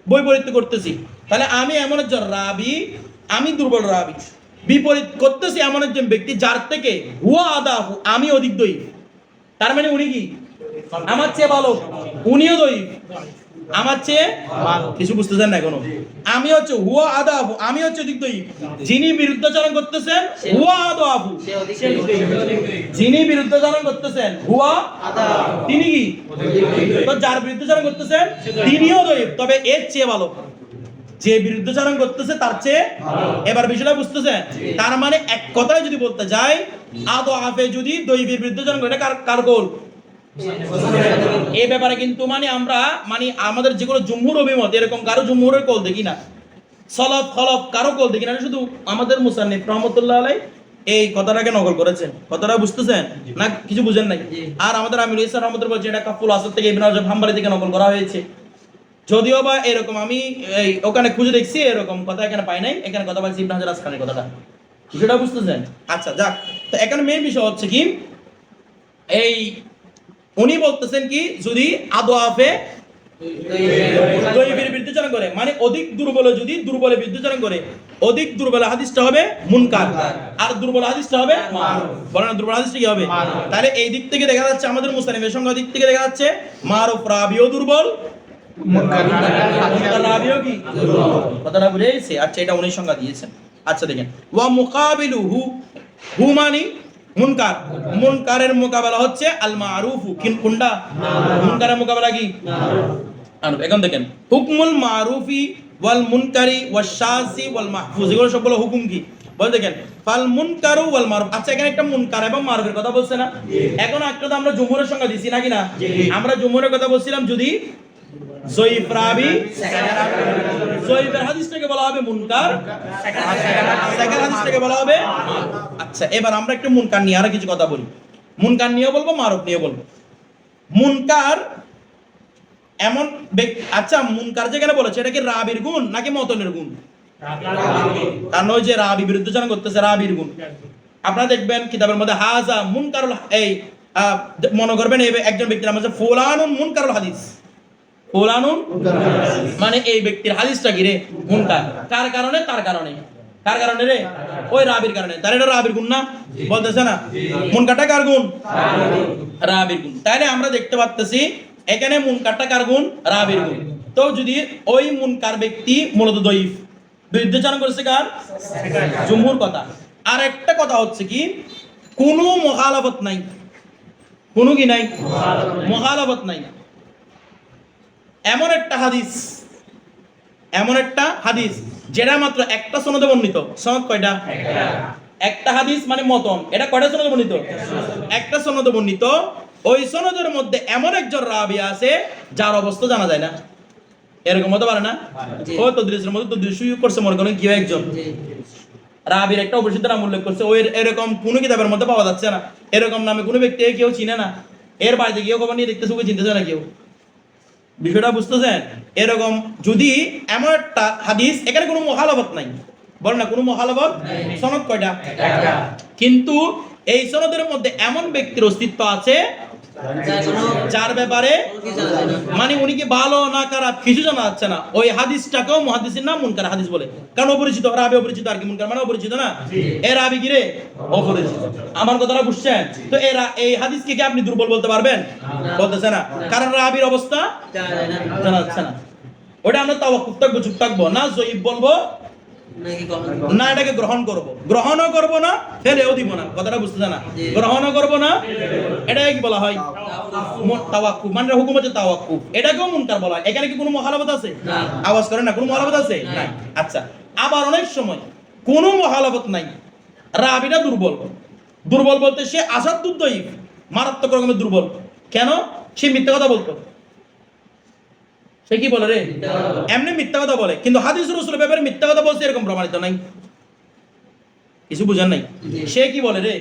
বৈপরীত্য করতেছি, তাহলে আমি এমন একজন রাবি, আমি দুর্বল রাবি, বিপরীত করতেছি এমন একজন ব্যক্তি যার থেকে হুয়া আদাহু, আমি অধিক দয়ীফ। তার মানে উনি কি আমার চেয়ে ভালো, উনিও দয়ীফ আমার চেয়ে। কিছু বুঝতেছেন না এখনো? আমি হচ্ছে হুয়া আদাহু, আমি হচ্ছে অধিক দয়ীফ। যিনি বিরুদ্ধাচরণ করতেছেন হুয়া আদাহু, যিনি বিরুদ্ধাচরণ করতেছেন হুয়া আদাহু, তিনি কি? তো যার বিরুদ্ধাচরণ করতেছেন তিনিও দয়ীফ, তবে এর চেয়ে ভালো। যে বিরুদ্ধাচরণ করতেছে তার চেয়ে। এবার বিষয়টা বুঝতেছেন? তার মানে এক কথায় যদি বলতে যাই, আদওয়াফে যদি দয়ীফের বিরুদ্ধাচরণ করে, এটা কার গোল? এই ব্যাপারে কিন্তু মানে আমরা মানে আমাদের যেগুলো জুমহুর অভিমত, এরকম কারো জুমহুরের কল দেখি না, সলফ খলফ কারো কল দেখি না, শুধু আমাদের মুসান্নিফ রহমতুল্লাহ আলাইহি এই কথাটাকে নকল করেছেন। কথাটা বুঝতেছেন না? কিছু বুঝেন নাই? আর আমাদের আমিরুল ইসলাম রহমতুল্লাহ বলছে এটা কাফুল আসদ থেকে ইবনে রাজব হাম্বলি থেকে নকল করা হয়েছে। যদিও বা এরকম আমি এই ওখানে খুঁজে দেখছি, এরকম কথা এখানে পাই নাই। এখানে কথা বলছি ইবনে হাজার আসকালানির কথাটা, বিষয়টা বুঝতেছেন? আচ্ছা যাক, তো এখানে মেইন বিষয় হচ্ছে কি, এই উনি বলতেছেন কি, যদি আদওয়াফে দয়ীফের বিরুদ্ধাচরণ করে মানে অধিক দুর্বল, যদি দুর্বলের বিরুদ্ধাচরণ করে, অধিক দুর্বল হাদিসটা হবে মুনকার, আর দুর্বল হাদিসটা হবে মারুফ। বলেন না দুর্বল হাদিসটা কি হবে? তাহলে এই দিক থেকে দেখা যাচ্ছে, আমাদের মুসলিমের সংখ্যা দিক থেকে দেখা যাচ্ছে মারুফ রাবিও দুর্বল, মুনকার রাবিও কি দুর্বল। কথাটা বুঝে গেছে? আচ্ছা, এটা উনি সংখ্যা দিয়েছেন। আচ্ছা দেখেন, ওয়া মুকাবিলুহু, হু মানে মুনকার, মুনকারের মোকাবেলা হচ্ছে আল মারুফু। কোনটা? মুনকারের মোকাবেলা কি? মারুফ। এখন দেখেন, হুকমুল মারুফি ওয়াল মুনকারি ওয়াশ শাযি ওয়াল মাহফুজ, এগুলো সবগুলো হুকুম কি বল দেখেন, ফাল মুনকারু ওয়াল মারুফ। আচ্ছা, এখানে একটা মুনকার এবং মারুফের কথা বলছে না? এখন একটা তো আমরা জুমহুরের সংখ্যা দিছি নাকি না? আমরা জুমহুরের কথা বলছিলাম, যদি জয়ীফ রাবি, জয়ীফের হাদিসটাকে বলা হবে মুনকার, সেকেন্ড হাদিসটাকে বলা হবে। আচ্ছা, এবার আমরা একটু মুনকার নিয়ে আরো কিছু কথা বলি। মুনকার নিয়েও বলবো, মারুফ নিয়েও বলবো। মুনকার এমন আচ্ছা, মুনকার যেখানে বলেছে, এটা কি রাবির গুণ নাকি মতনের গুণ? কারণ ওই যে রাবি বিরুদ্ধাচরণ করতেছে, রাবির গুণ। আপনারা দেখবেন কিতাবের মধ্যে হাজা মুনকারুল, এই মনে করবেন একজন ব্যক্তির নাম হচ্ছে ফুলানুন মুনকারুল হাদিস। ফুলানুন মানে এই ব্যক্তির হাদিসটা কি রে? মুনকার। কার কারণে? তার কারণে। কার কারণে রে? ওই রাবির কারণে। তাহলে এটা রাবির গুণ না? বলতেছে না মুনকারটা কার গুণ? রাবির গুণ। তাহলে আমরা দেখতে পাচ্ছি এখানে মুনকারটা কার গুণ? রাবির গুণ। তো যদি ওই মুনকার ব্যক্তি মূলত দয়ীফ, বিরুদ্ধাচরণ করেছে কার? জুমহুর কথা। আর একটা কথা হচ্ছে কি, কোনো মুখালাফত নাই, কোনো কি নাই? মুখালাফত নাই। এমন একটা হাদিস যেটা মাত্র একটা সনদে বর্ণিত। সনদ কয়টা? একটা হাদিস মানে মতন, এটা কয়টা সনদে বর্ণিত? একটা সনদে বর্ণিত। ওই সনদের মধ্যে এমন একজন রাবি আছে যার অবস্থা জানা যায় না। এরকম হতে পারে না? ও তদরিসের মধ্যে তদরিস শুরু করছে মনে করেন কেউ একজন রাবির একটা অপরিচিত নাম উল্লেখ করছে, ওই এরকম কোনো কিতাবের মধ্যে পাওয়া যাচ্ছে না, এরকম নামে কোনো ব্যক্তি কেউ চিনে না, এর বাড়িতে গিয়েও খবর নিয়ে দেখতেছে ওকে চিনতেছে না কেউ। বিষয়টা বুঝতেছেন? এরকম যদি এমন একটা হাদিস, এখানে কোনো মুখালাফত নাই, বল না কোনো মুখালাফত, সনদ কয়টা? কিন্তু এই সনদের মধ্যে এমন ব্যক্তির অস্তিত্ব আছে যার ব্যাপারে মানে উনি কি ভালো না খারাপ কিছু জানা যাচ্ছে না, ওই হাদিসটাকেও মুহাদ্দিসিন না মুনকার হাদিস বলে। কারণ অপরিচিত, রাবি অপরিচিত, আর কি মুনকার মানে অপরিচিত না, এর রাবি কি রে? অপরিচিত। আমার কথাটা বুঝছেন তো? এরা এই হাদিসকে কি আপনি দুর্বল বলতে পারবেন? বলতেছে না, কারণ রাবির অবস্থা জানা যাচ্ছে না। ওটা আমরা তাওয়াক্কুফ থাকবো, চুপ থাকবো না, জয়ীব বলবো না, এটাকে গ্রহণ করব, গ্রহণও করব না, ফেলেও দিব না। কথাটা বুঝতেছে না? গ্রহণও করব না, এটাকে কি বলা হয়? তাওয়াক্কুফ, মানে হুকুম হচ্ছে তাওয়াক্কুফ, এটাকেও মুনকার বলা হয়। এখানে কি কোনো মুখালাফত আছে? আওয়াজ করেন না, কোনো মুখালাফত আছে? নাই। আচ্ছা, আবার অনেক সময় কোনো মুখালাফত নাই, রাবিটা দুর্বল। দুর্বল বলতে সে আসাদুদ দঈফ, মারাত্মক রকমের দুর্বল। কেন? সে মিথ্যা কথা বলতো। সে কি বলে রে? এমনি মিথ্যা কথা বলে, কিন্তু হাদিস রাসূলের ব্যাপারে মিথ্যা কথা বলছে এরকম প্রমাণিত নাই। কিছু বুঝেন নাই? সে কি বলে রে?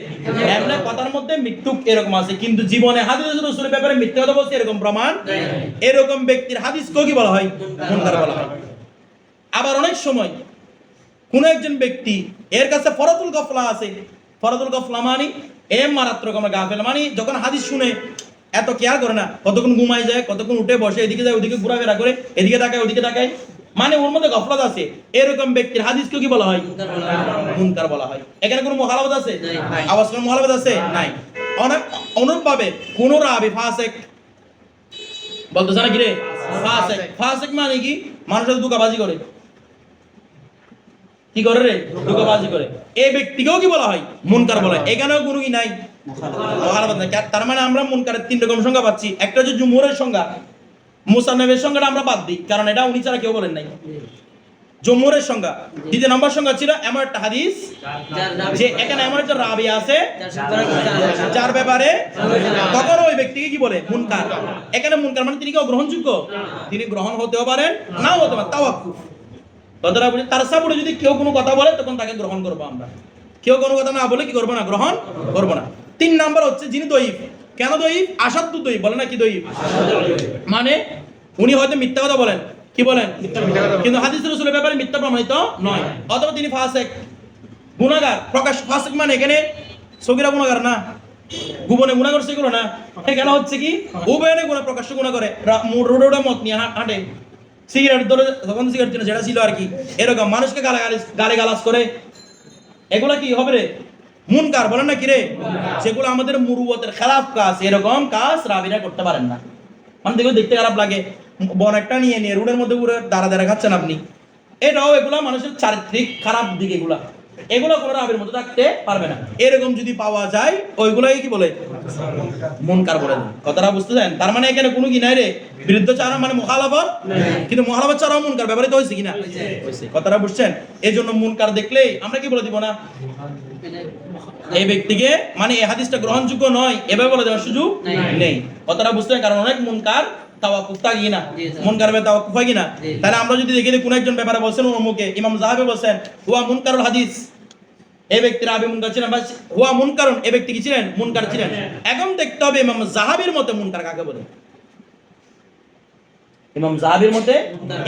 এমনি কথার মধ্যে মৃত্যু এরকম আছে, কিন্তু জীবনে হাদিস রাসূলের ব্যাপারে মিথ্যা কথা বলছে এরকম প্রমাণ। এরকম ব্যক্তির হাদিসকেও কি বলা হয়? মুনকার বলা হয়। আবার অনেক সময় কোন একজন ব্যক্তি এর কাছে ফরাতুল গফলা আছে, ফরাতুল গফলা মানে মারাত্মক আমরা গাফেল, মানে যখন হাদিস শুনে এত কেয়ার করে না, কতক্ষণ ঘুমায় যায়, কতক্ষণ উঠে বসে, এদিকে যায় ওদিকে ঘোরাফেরা করে, এদিকে তাকায় ওদিকে তাকায়, মানে ওর মধ্যে গফলত আছে, এরকম ব্যক্তির হাদিসকে কি বলা হয়? মুনকার বলা হয়। এখানে কোনো মুখালাফত আছে? আওয়াজ কোনো মুখালাফত আছে? নাই। অনেক অনুরূপভাবে কোন রাবি ফাসিক বলতেছে না কি রে? ফাসিক, ফাসিক মানে কি? মানুষের ধোঁকাবাজি করে, কি করে রে? ধোঁকাবাজি করে, এই ব্যক্তিকেও কি বলা হয়? মুনকার বলা হয়। এখানেও কোনো কি নাই, মুখালাফত নাই। তার মানে আমরা মুনকারের তিন রকম সংজ্ঞা পাচ্ছি। একটা হচ্ছে জুমহুরের সংজ্ঞা, মুসান্নাফের সংজ্ঞাটা আমরা বাদ দিই, কারণ এটা উনি ছাড়া কেউ বলেন নাই। জুমহুরের সংজ্ঞা। দ্বিতীয় নম্বর সংজ্ঞা ছিল এমন একটা হাদিস যে এখানে এমন একটা রাবি আছে যার ব্যাপারে তখন ওই ব্যক্তিকে কি বলে? মুনকার। এখানে মুনকার মানে তিনি কি অগ্রহণযোগ্য? তিনি গ্রহণ হতেও পারেন, নাও হতে পারেন, তাওয়াক্কুফ। কথাটা বুঝি? তার সাপোর্টে যদি কেউ কোনো কথা বলে তখন তাকে গ্রহণ করবো আমরা, কেউ কোনো কথা না বলে কি করবো না? গ্রহণ করবো না। তিন নাম্বার হচ্ছে যিনি দঈফ। কেন দঈফ? আসাদু দঈফ বলে না কি দঈফ, মানে উনি হয়তো মিথ্যা কথা বলেন, কি বলেন? কিন্তু হাদিস রাসূলের ব্যাপারে মিথ্যা প্রমাণিত নয়। অথবা তিনি ফাসিক, গুনাহগার, প্রকাশ। ফাসিক মানে এখানে সগীরা গুনাহগার না, গোপনে গুনাহ করছে এগুলো না। এখানে হচ্ছে কি উভয়নে গুনাহ, প্রকাশ্য গুনাহ করে, রোডে মত নিয়ে হাঁটে, সিগারেট ধরে, তখন সিগারেট যেটা ছিল আর কি, এরকম মানুষকে গালাগালাজ করে, এগুলা কি হবে রে? মুনকার বলেন না কি রে? সেগুলো আমাদের মুরুয়াতের খেলাফ কাজ, এরকম কাজ রাবিরা করতে পারেন না। মানে দেখতে খারাপ লাগে, বন একটা নিয়ে রোডের মধ্যে পুরো দাঁড়া খাচ্ছেন আপনি, এটাও এগুলা মানুষের চারিত্রিক খারাপ দিক। এগুলো কোনো রাবির মধ্যে থাকতে পারবে না। এরকম যদি পাওয়া যায় ওইগুলাই কি বলে? মুনকার বলে। কথাটা বুঝতেছেন? তার মানে এখানে কোনো কি নাই রে, বিরুদ্ধচারণ মানে মুখালাফত, কিন্তু মুখালাফত ছাড়াও মুনকার ব্যবহৃত হয়েছে কিনা? হয়েছে। কথাটা বুঝছেন? এই জন্য মুনকার দেখলেই আমরা কি বলে দিব না, এই ব্যক্তিকে মানে এই হাদিসটা গ্রহণযোগ্য নয় এভাবে বলে দেওয়ার সুযোগ নেই। কথাটা বুঝতে হয়? কারণ অনেক মুনকার তাওয়াক্কুফ থাকে না, মুনকার বে তাওয়াক্কুফ হয় কিনা? তাহলে আমরা যদি দেখি কোন একজন ব্যাপারে বলছেন অমুকে, ইমাম যাহাবি বলেন হুয়া মুনকারুল হাদিস, এই ব্যক্তি রাবি মুনকার ছিলেন, বা হুয়া মুনকারুন, এই ব্যক্তি কি ছিলেন? মুনকার ছিলেন। এখন দেখতে হবে ইমাম যাহাবির মতে মুনকার কাকে বলে। ইমাম যাহাবির মতে,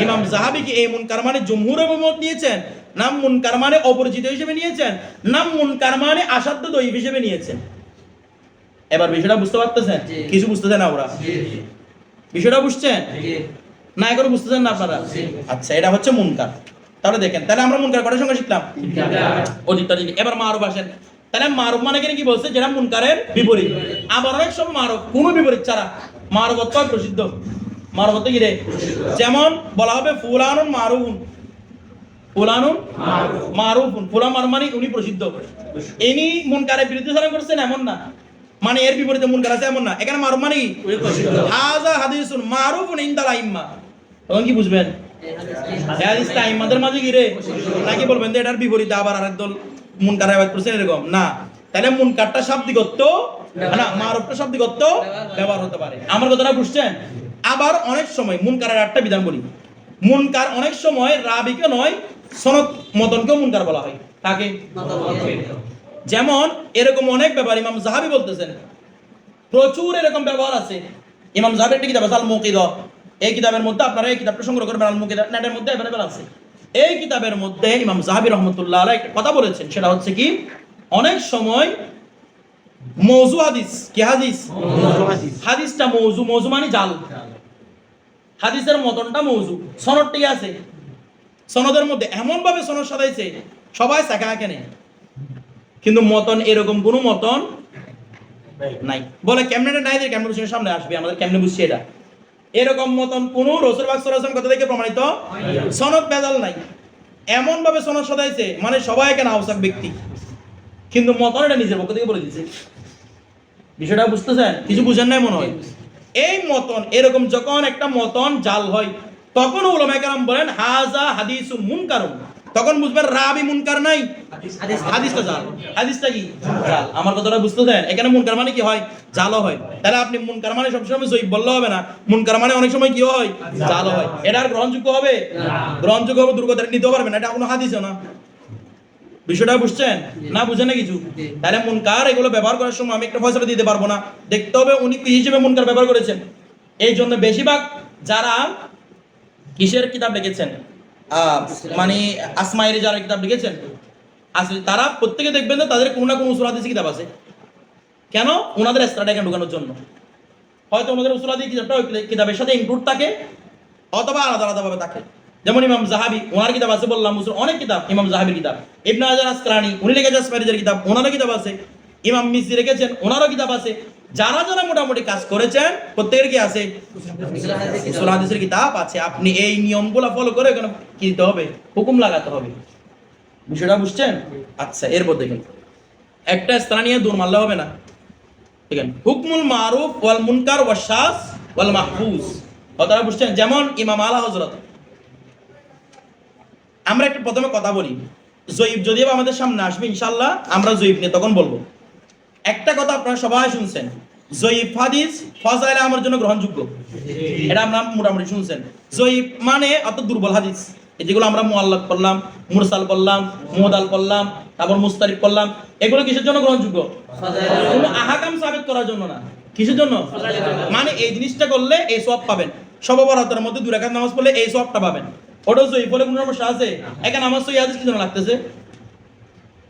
ইমাম যাহাবি কি এই মুনকার মানে জমহুরের মত নিয়েছেন, না মুনকার মানে অপরিচিত হিসেবে নিয়েছেন, না মুনকার মানে আসাধ্য দঈফ হিসেবে নিয়েছেন? এবার বিষয়টা বুঝতে পারতেছেন? কিছু বুঝতেছেন না ওরা? বিষয়টা বুঝছেন না? এখন বুঝতেছেন না আপনারা? আচ্ছা, এটা হচ্ছে মুনকার। তাহলে দেখেন, তাহলে আমরা মুনকার কটার সঙ্গে শিখলাম? অধিকটা। এবার মারুফ আসেন। তাহলে মারুফ মানে কি বলছে? যেটা মুনকারের বিপরীত। আবার অনেক সময় মারুফ কোনো বিপরীত ছাড়া, মারুফত্ব প্রসিদ্ধ। মারুফত্ব কি রে? যেমন বলা হবে ফুলানুন মারুফুন, ফুলানুন মারুফুন, ফুলান মানে উনি প্রসিদ্ধ। ইনি মুনকারের বিরুদ্ধে সালাম করছেন এমন না, মানে এর বিপরীতে মুনকার আছে এমন না। এখানে মারুফ মানে কি? হাযা হাদিসুন মারুফুন ইনদাল আইম্মা। তখন কি বুঝবেন? হাদিসটা আইম্মাদের মাঝে কি রে? নাকি বলবেন যে এটার বিপরীতে আবার আরেক দল মুনকার রিওয়ায়াত করছেন এরকম না। তাহলে মুনকারটা শাব্দিক অর্থ না, মারুফটা শাব্দিক অর্থ ব্যবহার হতে পারে। আমার কথাটা বুঝছেন? আবার অনেক সময় মুনকারের একটা বিধান বলি, মুনকার অনেক সময় রাবিকে নয় সনদ মতনকেও মুনকার বলা হয়। তাকে যেমন এরকম অনেক ব্যাপার ইমাম যাহাবি বলতেছেন, প্রচুর এরকম ব্যবহার আছে। ইমাম যাহাবির একটি কিতাব আছে আল মুকিদা, এই কিতাবের মধ্যে আপনারা এই কিতাবটা সংগ্রহ করবেন, আল মুকিদা নেটের মধ্যে অ্যাভেলেবল আছে। এই কিতাবের মধ্যে ইমাম যাহাবি রহমতুল্লাহ আলাইহি একটা কথা বলেছেন, সেটা হচ্ছে কি অনেক সময় মওযু হাদিস, কি হাদিস, হাদিসটা মওযু, মওযু মানে জাল, হাদিসের মতনটা মওযু, সনদ ঠিক আছে, সনদের মধ্যে এমন ভাবে সনদ সাজাইছে সবাই চাকা কেনে, কিন্তু মতন এরকম কোনো মতন নাই। বলে কেমনে নাই, কেমনে বুঝে সামনে আসবে, আমাদের কেমনে বুঝছি এটা, এরকম মতন কোন রাসূল পাক সাল্লাল্লাহু আলাইহি ওয়াসাল্লাম কথা থেকে প্রমাণিত সনদ বেজাল নাই। এমন ভাবে সনদ সাজাইছে মানে সবাই কেন আওসাক ব্যক্তি, কিন্তু মতন এটা নিজের পক্ষ থেকে বলে দিয়েছে। বিষয়টা বুঝতেছেন? কিছু বুঝেন নাই মনে হয়। এই মতন এরকম যখন একটা মতন জাল হয় তখন উলামায়ে কেরাম বলেন হাযা হাদিসুন মুনকারুন, তখন বুঝবেন রাবি মুনকার নাই, হাদিসটা জাল, হাদিসটা কি জাল। আমার কথাটা বুঝতেছেন? এখানে মুনকার মানে কি হয়, জালও হয়। তাহলে আপনি মুনকার মানে সবসময় জয়ীফ বললে হবে না, মুনকার মানে অনেক সময় কি হয়, জালও হয়। এটা আর গ্রহণযোগ্য হবে, গ্রহণযোগ্য হবে দুর্গত নিতে পারবেন না, এটা কোনো হাদিসও না। বিষয়টা বুঝছেন না, বুঝেন না কিছু? তাহলে মুনকার এগুলো ব্যবহার করার সময় আমি একটা ফয়সালা দিতে পারবো না, দেখতে হবে উনি কি হিসেবে মুনকার ব্যবহার করেছেন। এই জন্য বেশিরভাগ যারা কিসের কিতাব লিখেছেন, মানে আসমাইয়ের যারা কিতাব লিখেছেন আসলে তারা প্রত্যেকে দেখবেন যে তাদের কোনো না কোনো উসুল হাদিস কিতাব আছে। কেন? ওনাদের স্ট্র্যাটেজি ঢোকানোর জন্য। হয়তো ওনাদের উসুল হাদিস কিতাবটা ওই কিতাবের সাথে ইনক্লুড থাকে অথবা আলাদা আলাদাভাবে থাকে। যেমন ইমাম যাহাবি, ওনার কিতাব আছে বললাম, অনেক কিতাব, ইমাম যাহাবির কিতাব, ইবনে হাজার আসকালানী উনি লিখেছেন আসমাইয়ের কিতাব, ওনারও কিতাব আছে, ইমাম মিসরি লিখেছেন, ওনারও কিতাব আছে। যারা যারা মোটামুটি কাজ করেছেন প্রত্যেকের কি আছে, উসুল হাদিসের কিতাব আছে। আপনি এই নিয়মগুলো ফলো করে এখানে কি দিতে হবে, হুকুম লাগাতে হবে। বিষয়টা বুঝছেন? আচ্ছা, এরপর দেখেন একটা স্থানীয় দূর মারলে হবে না। ঠিক আছে, হুকমুল মারুফ ওয়াল মুনকার ওয়াশ শায ওয়াল মাহফুজ, কথাটা বুঝছেন? যেমন ইমাম আলা হযরত, আমরা একটু প্রথমে কথা বলি, জয়ীফ যদিও আমাদের সামনে আসবে ইনশাআল্লাহ, আমরা জয়ীফ নিয়ে তখন বলবো। একটা কথা আপনারা সবাই শুনছেন, জয়ীফ হাদিস ফজাইলে আমার জন্য গ্রহণযোগ্য, এটা আমরা মোটামুটি শুনছেন। জয়ীফ মানে অত দুর্বল হাদিস, এই যেগুলো আমরা মুআল্লাক পড়লাম, মুরসাল পড়লাম, মুদাল পড়লাম, তারপর মুস্তারিক পড়লাম, এগুলো কিসের জন্য গ্রহণযোগ্য? কোনো আহকাম সাবিত করার জন্য না। কিসের জন্য? মানে এই জিনিসটা করলে এই সওয়াব পাবেন, শবে বরাতের মধ্যে 2 রাকাত নামাজ পড়লে এই সওয়াবটা পাবেন। ওটা জয়ীফ বলে কোনো সমস্যা আছে? এখানে আমার সহিহ হাদিস কি জন্য লাগতেছে?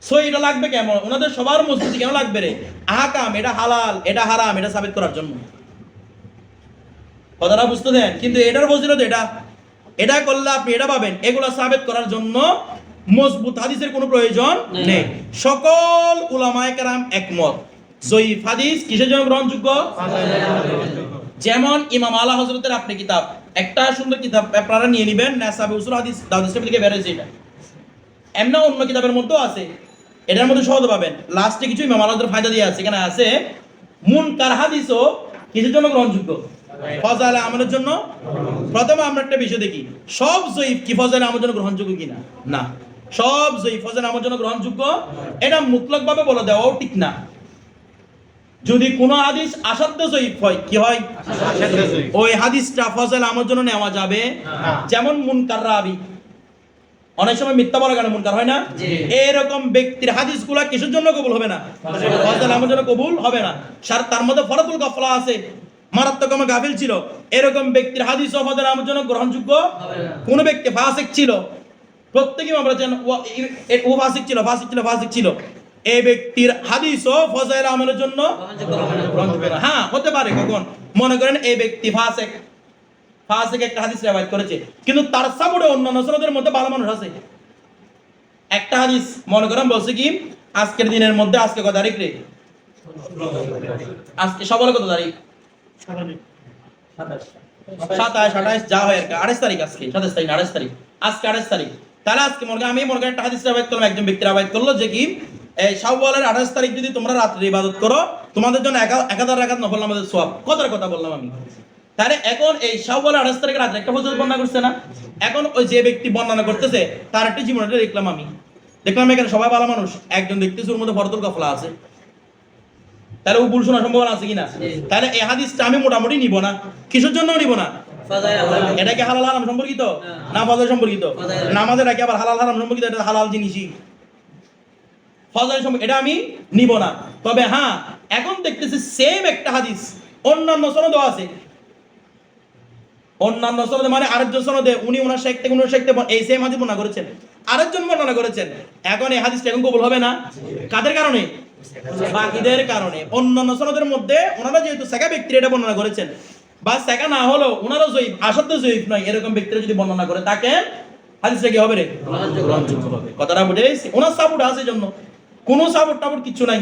সহিহটা লাগবে কেমন? ওনাদের সবার মসজিদে কেন লাগবে রে? আহকাম, এটা হালাল, এটা হারাম, এটা সাবিত করার জন্য। কথাটা বুঝতে দেন? কিন্তু এটার ফজিলত এটা, এটা করলে আপনি এটা পাবেন, এগুলো সাবিত করার জন্য মজবুত হাদিসের কোনো প্রয়োজন নেই। সকল উলামায়ে কেরাম একমত জয়ীফ হাদিস কিসের জন্য গ্রহণযোগ্য? যেমন ইমাম আলা হযরতের আপনি কিতাব, একটা সুন্দর কিতাব আপনারা নিয়ে নেবেন, নাসাবে উসুল হাদিস দাউদ ইসলাম থেকে বের হয়েছে এটা। এমনি অন্য কিতাবের মধ্যেও আছে, এটার মধ্যে সহজ পাবেন। লাস্টে কিছু ইমাম আলাদের ফায়দা দিয়ে আছে, এখানে আছে মুনকার হাদিসও কিসের জন্য গ্রহণযোগ্য? ফজাইলে আমলের জন্য। প্রথমে আমরা একটা বিষয় দেখি, সব জয়ীফ কি ফজাইলে আমলের জন্য গ্রহণযোগ্য কিনা? না, সব জয়ীফ ফজাইলে আমলের জন্য গ্রহণযোগ্য এটা মুতলাকভাবে বলে দেওয়াও ঠিক না। যদি কোনো হাদিস আসাধ্য জয়ীফ হয়, কি হয়? ওই হাদিসটা ফজাইলে আমলের জন্য নেওয়া যাবে। যেমন মুনকার রাবি, অনেক সময় মিথ্যা বলা কেন মুনকার হয় না? এরকম ব্যক্তির হাদিসগুলো কিসের জন্য কবুল হবে না? ফজাইলে আমলের জন্য কবুল হবে না। তার মধ্যে ফরাতুল গাফলা আছে, মারাত্মক গাফিল ছিল, এরকম ব্যক্তির হাদিস ও ফজাইলে আমলের জন্য গ্রহণযোগ্য। কোন ব্যক্তি ফাসিক ছিল, প্রত্যেকেই আমরা জানি ও ফাসিক ছিল, ফাসিক ছিল, ফাসিক ছিল, এই ব্যক্তির হাদিস ও ফজাইলে আমলের জন্য গ্রহণযোগ্য না। হ্যাঁ, হতে পারে কখন মনে করেন এই ব্যক্তি ফাসিক, ফাসিক একটা হাদিস রিওয়ায়াত করেছে, কিন্তু তার সাপোর্টে অন্যান্য সনদের মধ্যে ভালো মানুষ আছে। একটা হাদিস মনে করেন বলছে কি আজকের দিনের মধ্যে, আজকে কত তারিখ রে? আজকে সকালে কত তারিখ? 27, 28 যা হয় আর কি, 28 তারিখ আজকে, 27 তারিখ, 28 তারিখ, আজকে 28 তারিখ। তাহলে আজকে মনে করেন আমি মনে করেন একটা হাদিস রিওয়ায়াত করলাম, একজন ব্যক্তি রিওয়ায়াত করলো যে কি এই শাওয়ালের 28 তারিখ যদি তোমরা রাত্রে ইবাদত করো তোমাদের জন্য 1000 রাকাত নফল নামাজের সওয়াব। কথার কথা বললাম আমি। তাহলে এখন এই শাওয়ালের 28 তারিখের রাতে একটা ফজিলত বর্ণনা করছে না? এখন ওই যে ব্যক্তি বর্ণনা করতেছে তার একটা জীবনটা দেখলাম আমি, দেখলাম এখানে সবাই ভালো মানুষ, একজন দেখতেছে ওর মধ্যে ফরতুল গাফলা আছে, তাহলে ও ভুল শোনার সম্ভাবনা আছে কিনা? তাহলে এই হাদিসটা আমি মোটামুটি নিব না। কিসের জন্য নিব না? এটা কি হালাল হারাম সম্পর্কিত না ফজাইল সম্পর্কিত? নামাজের কি আবার হালাল হারাম সম্পর্কিত? এটা হালাল জিনিসই, ফজাইল সম্পর্কিত, এটা আমি নিব না। তবে হ্যাঁ, এখন দেখতেছি সেম একটা হাদিস অন্যান্য সনদও আছে, অন্যান্য সনদে মানে আরেকজন সনদে উনি ওনার শেখ থেকে এই সেম হাদিস বর্ণনা করেছেন, আরেকজন বর্ণনা করেছেন। এখন এই হাদিসটা এখন কবুল হবে না, কাদের কারণে? বাকিদের কারণে। অন্যান্য সনদের মধ্যে ওনারা যেহেতু সেকা ব্যক্তিরা এটা বর্ণনা করেছেন, বা সেকা না হলেও ওনারও জয়ীফ, আসাধ্য জয়ীফ নয়, এরকম ব্যক্তিরা যদি বর্ণনা করে তাকে হাদিসটা কি হবে রে? গ্রহণযোগ্য হবে। কথাটা বুঝেছি? ওনার সাপোর্ট আছে জন্য, কোনো সাপোর্ট টাপোর্ট কিছু নাই,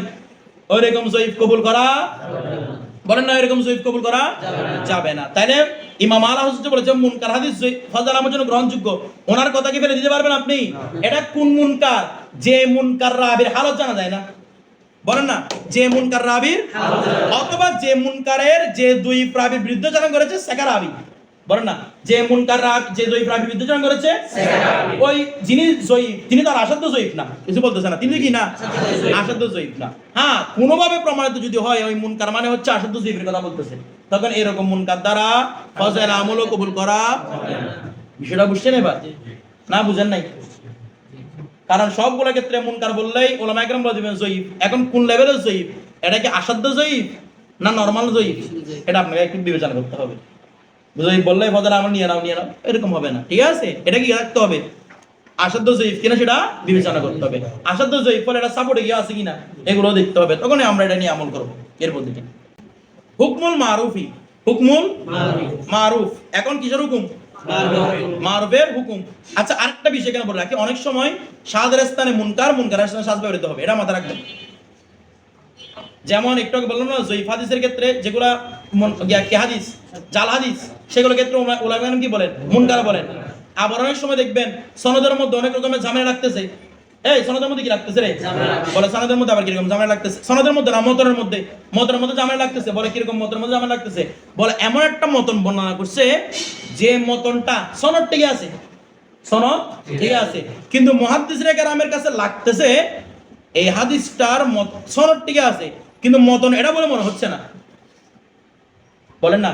ওইরকম জয়ীফ কবুল করা বলেন না, এরকম জয়ীফ কবুল করা যাবে না। তাইলে ইমাম আলা হুজুর বলেছেন মুনকার হাদিস ফজল আমার জন্য গ্রহণযোগ্য, ওনার কথা কি ফেলে দিতে পারবেন আপনি? এটা কোন মুনকার? যে মুনকার রাবির হালত জানা যায় না, বলেন না, যে মুনকার রাবির, অথবা যে মুনকারের যে দুই রাবির বিরুদ্ধে চালান করেছে সেকা রাবি, বলেন না, যে মুনকার রাবি যে দুই রাবির বিরুদ্ধে চালান করেছে ওই যিনি জয়ীফ তিনি তার আসাধ্য জয়ীফ না, কিছু বলতেছে না, তিনি কি না আসাধ্য জয়ীফ না। হ্যাঁ, কোনোভাবে প্রমাণিত যদি হয় ওই মুনকার মানে হচ্ছে আসাধ্য জয়ীফের কথা বলতেছে, তখন এরকম মুনকার দ্বারা ফজল আমলও কবুল করা। বিষয়টা বুঝছেন এবার না বুঝেন নাই? কারণ সবগুলো ক্ষেত্রে মুনকার বললেই ওলামা একরাম বলে দিবেন জয়ীফ। এখন কোন লেভেলের জয়ীফ? এটা কি আসাধ্য জয়ীফ না নরমাল জয়ীফ? এটা আপনাকে একটু বিবেচনা করতে হবে। জয়ীফ বললেই ফজল আমল নিয়ে নাও এরকম হবে না, ঠিক আছে? এটা কি রাখতে হবে আসাধ্য জয়ীফ কিনা সেটা বিবেচনা করতে হবে। আসাধ্য জয়ীফ ফলে এটা সাপোর্টে গিয়ে আছে কিনা এগুলো দেখতে হবে, তখনই আমরা এটা নিয়ে আমল করবো। এরপর দিকে হুকমুল মারুফি, হুকমুল মারুফ, এখন কিসের হুকুম? মারুফের হুকুম। আচ্ছা, আরেকটা বিষয় কেন বলে রাখি, অনেক সময় সাদের স্থানে মুনকার, মুনকারের স্থানে সাজ ব্যবহৃত হবে, এটা মাথায় রাখবেন। যেমন একটু আগে বললাম না, জয়ীফ হাদিসের ক্ষেত্রে যেগুলা কি হাদিস জাল হাদিস, সেগুলোর ক্ষেত্রে ওলামা কি বলেন? মুনকার বলেন। আবার অনেক সময় দেখবেন সনদের মধ্যে অনেক রকমের ঝামেলা লাগতেছে, এই সনদের মধ্যে কি লাগতেছে রে? বলে সনদের মধ্যে আবার কিরকম ঝামেলা লাগতেছে? সনদের মধ্যে না, মতনের মধ্যে, মতনের মধ্যে ঝামেলা লাগতেছে। বলে কিরকম মতনের মধ্যে ঝামেলা লাগতেছে? বলে এমন একটা মতন বর্ণনা করছে যে মতনটা সনদ ঠিক আছে, সনদ ঠিক আছে, কিন্তু মুহাদ্দিসরা কেরামের কাছে লাগতেছে এই হাদিসটার সনদ ঠিক আছে, কিন্তু মতন এটা বলে মনে হচ্ছে না। বলেন না,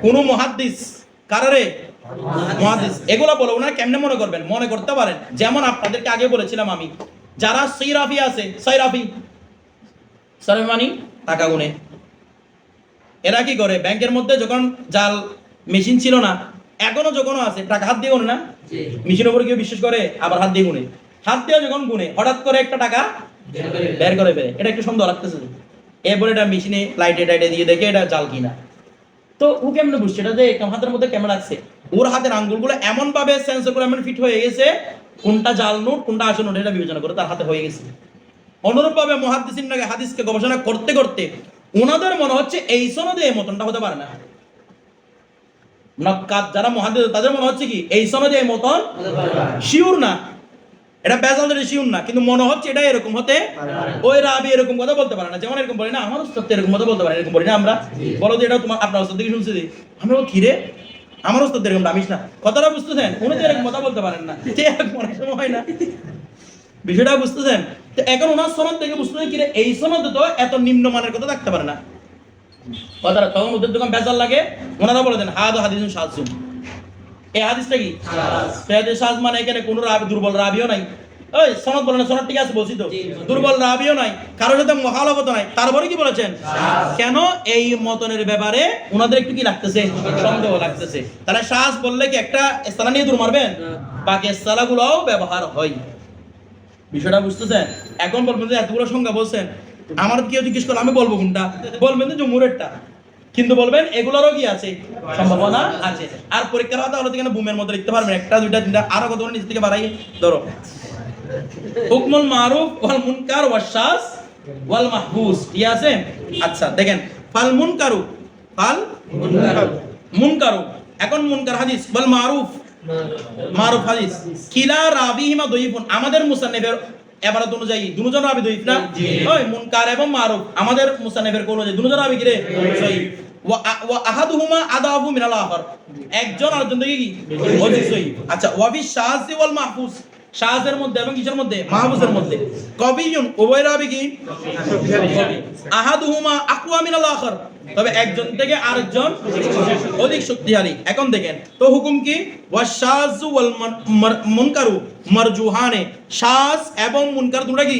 কোন মুহাদ্দিস কারারে মুহাদ্দিস এগুলা বলে ওনারা কেমনে মনে করবেন? মনে করতে পারেন যেমন আপনাদেরকে আগে বলেছিলাম আমি, যারা সৈরাফি আছে, সৈরাফি মানে টাকা গুনে, এরা কি করে? ব্যাংকের মধ্যে যখন জাল মেশিন ছিল না, এখনো যখন আছে, টাকা হাত দিয়ে গুনে না, মেশিনের উপরে কেউ বিশ্বাস করে, আবার হাত দিয়ে গুনে, হাত দিয়ে যখন গুনে হঠাৎ করে একটা টাকা বের করে ফেলে, এটা একটু সন্দেহ লাগতেছে। এরপরে এটা মেশিনে লাইটে টাইটে দিয়ে দেখে এটা জাল কিনা। তো ও কেমনে বুঝছে এটা যে হাতের মধ্যে কেমন লাগছে? ওর হাতের আঙ্গুলগুলো এমন ভাবে সেন্সর করে এমন ফিট হয়ে গেছে, কোনটা জাল নোট কোনটা আসল নোট এটা বিবেচনা করে তার হাতে হয়ে গেছে। অনুরূপ ভাবে মুহাদ্দিসিনরা হাদিসকে গবেষণা করতে করতে ওনাদের মনে হচ্ছে এই সনদে এই মতনটা হতে পারে না। নক্কাত যারা মুহাদ্দিস তাদের মনে হচ্ছে কি এই সনদে এই মতন শিওর না, এটা বেজাল ধরে শিওর না, কিন্তু মনে হচ্ছে এটা এরকম হতে, ওই রাবি এরকম কথা বলতে পারে না। যেমন এরকম বলি না, আমার উস্তাদ এরকম কথা বলতে পারে, এরকম বলি না আমরা, বলো যে এটা তোমার আপনার উস্তাদ থেকে শুনছি, আমরা কি রে আমার উস্তাদ এরকম দামিস না, কথাটা বুঝতেছেন? উনি তো এরকম কথা বলতে পারেন না, এরকম অনেক সময় হয় না, বিষয়টা বুঝতেছেন? তো এখন ওনার সনদ থেকে বুঝতেছেন কি রে এই সনদে তো এত নিম্নমানের কথা থাকতে পারে না, কথাটা তখন ওদের দোকান বেজাল লাগে, ওনারা বলে দেন হাদ হাদিসুন শাযুন, এই হাদিসটা কি শায, মানে এখানে কোনো রাবি দুর্বল রাবিও নাই, ওই সনদ বলেন সনদ ঠিক আছে বলছি তো, দুর্বল রাবিও নাই, কারোর সাথে মুখালাফত নাই, তারপরে কি বলেছেন? কেন এই মতনের ব্যাপারে ওনাদের একটু কি লাগতেছে? সন্দেহ লাগতেছে। তাহলে শায বললে কি একটা ইসতিলা নিয়ে দূর মারবেন? বাকি ইসতিলাগুলোও ব্যবহার হয়। বিষয়টা বুঝতেছেন? এখন বলবেন যে এতগুলো সংখ্যা বলছেন, আমার কেউ জিজ্ঞেস করলে আমি বলবো কোনটা? বলবেন যে জুমহুরেরটা, কিন্তু বলবেন এগুলোরও কি আছে? সম্ভাবনা আছে। আর পরীক্ষার হতে হলে এখানে বুমের মধ্যে লিখতে পারবেন, একটা দুইটা তিনটা আরো কত নিচ থেকে বাড়াই ধরো। হুকমুল মারুফ ওয়াল মুনকার ওয়াশ শায ওয়াল মাহবুস, ঠিক আছে? আচ্ছা দেখেন, ফাল মুনকারু, ফাল মুনকারু, এখন মুনকার হাদিস ওয়াল মারুফ, মারুফ হাদিস কিলা রাবিহিমা দাইফুন, আমাদের মুসান্নিফের এবারে অনুযায়ী দুজন রাবি দাইফ না? ওই মুনকার এবং মারুফ আমাদের মুসান্নিফের কোন অনুযায়ী দুজন রাবি কি রে সহিহ, ওয়া আহাদুহুমা আদাফু মিনাল আখার, একজন আরেকজন থেকে কি অধিক সহিহ। আচ্ছা, ওয়া ফি শায ওয়াল মাহফুজ, শাযের মধ্যে এবং কিসের মধ্যে? মাহফুজের মধ্যে, কবিয়ুন উভয় রাবি কি কবি, আহাদুহুমা আকওয়া মিনাল আখার, তবে একজন থেকে আরেকজন অধিক শক্তিশালী। এখন দেখেন তো হুকুম কি, ওয়াশাযু ওয়াল মুনকারু মারজুহানে, শাজ এবং মুনকার দুটো কি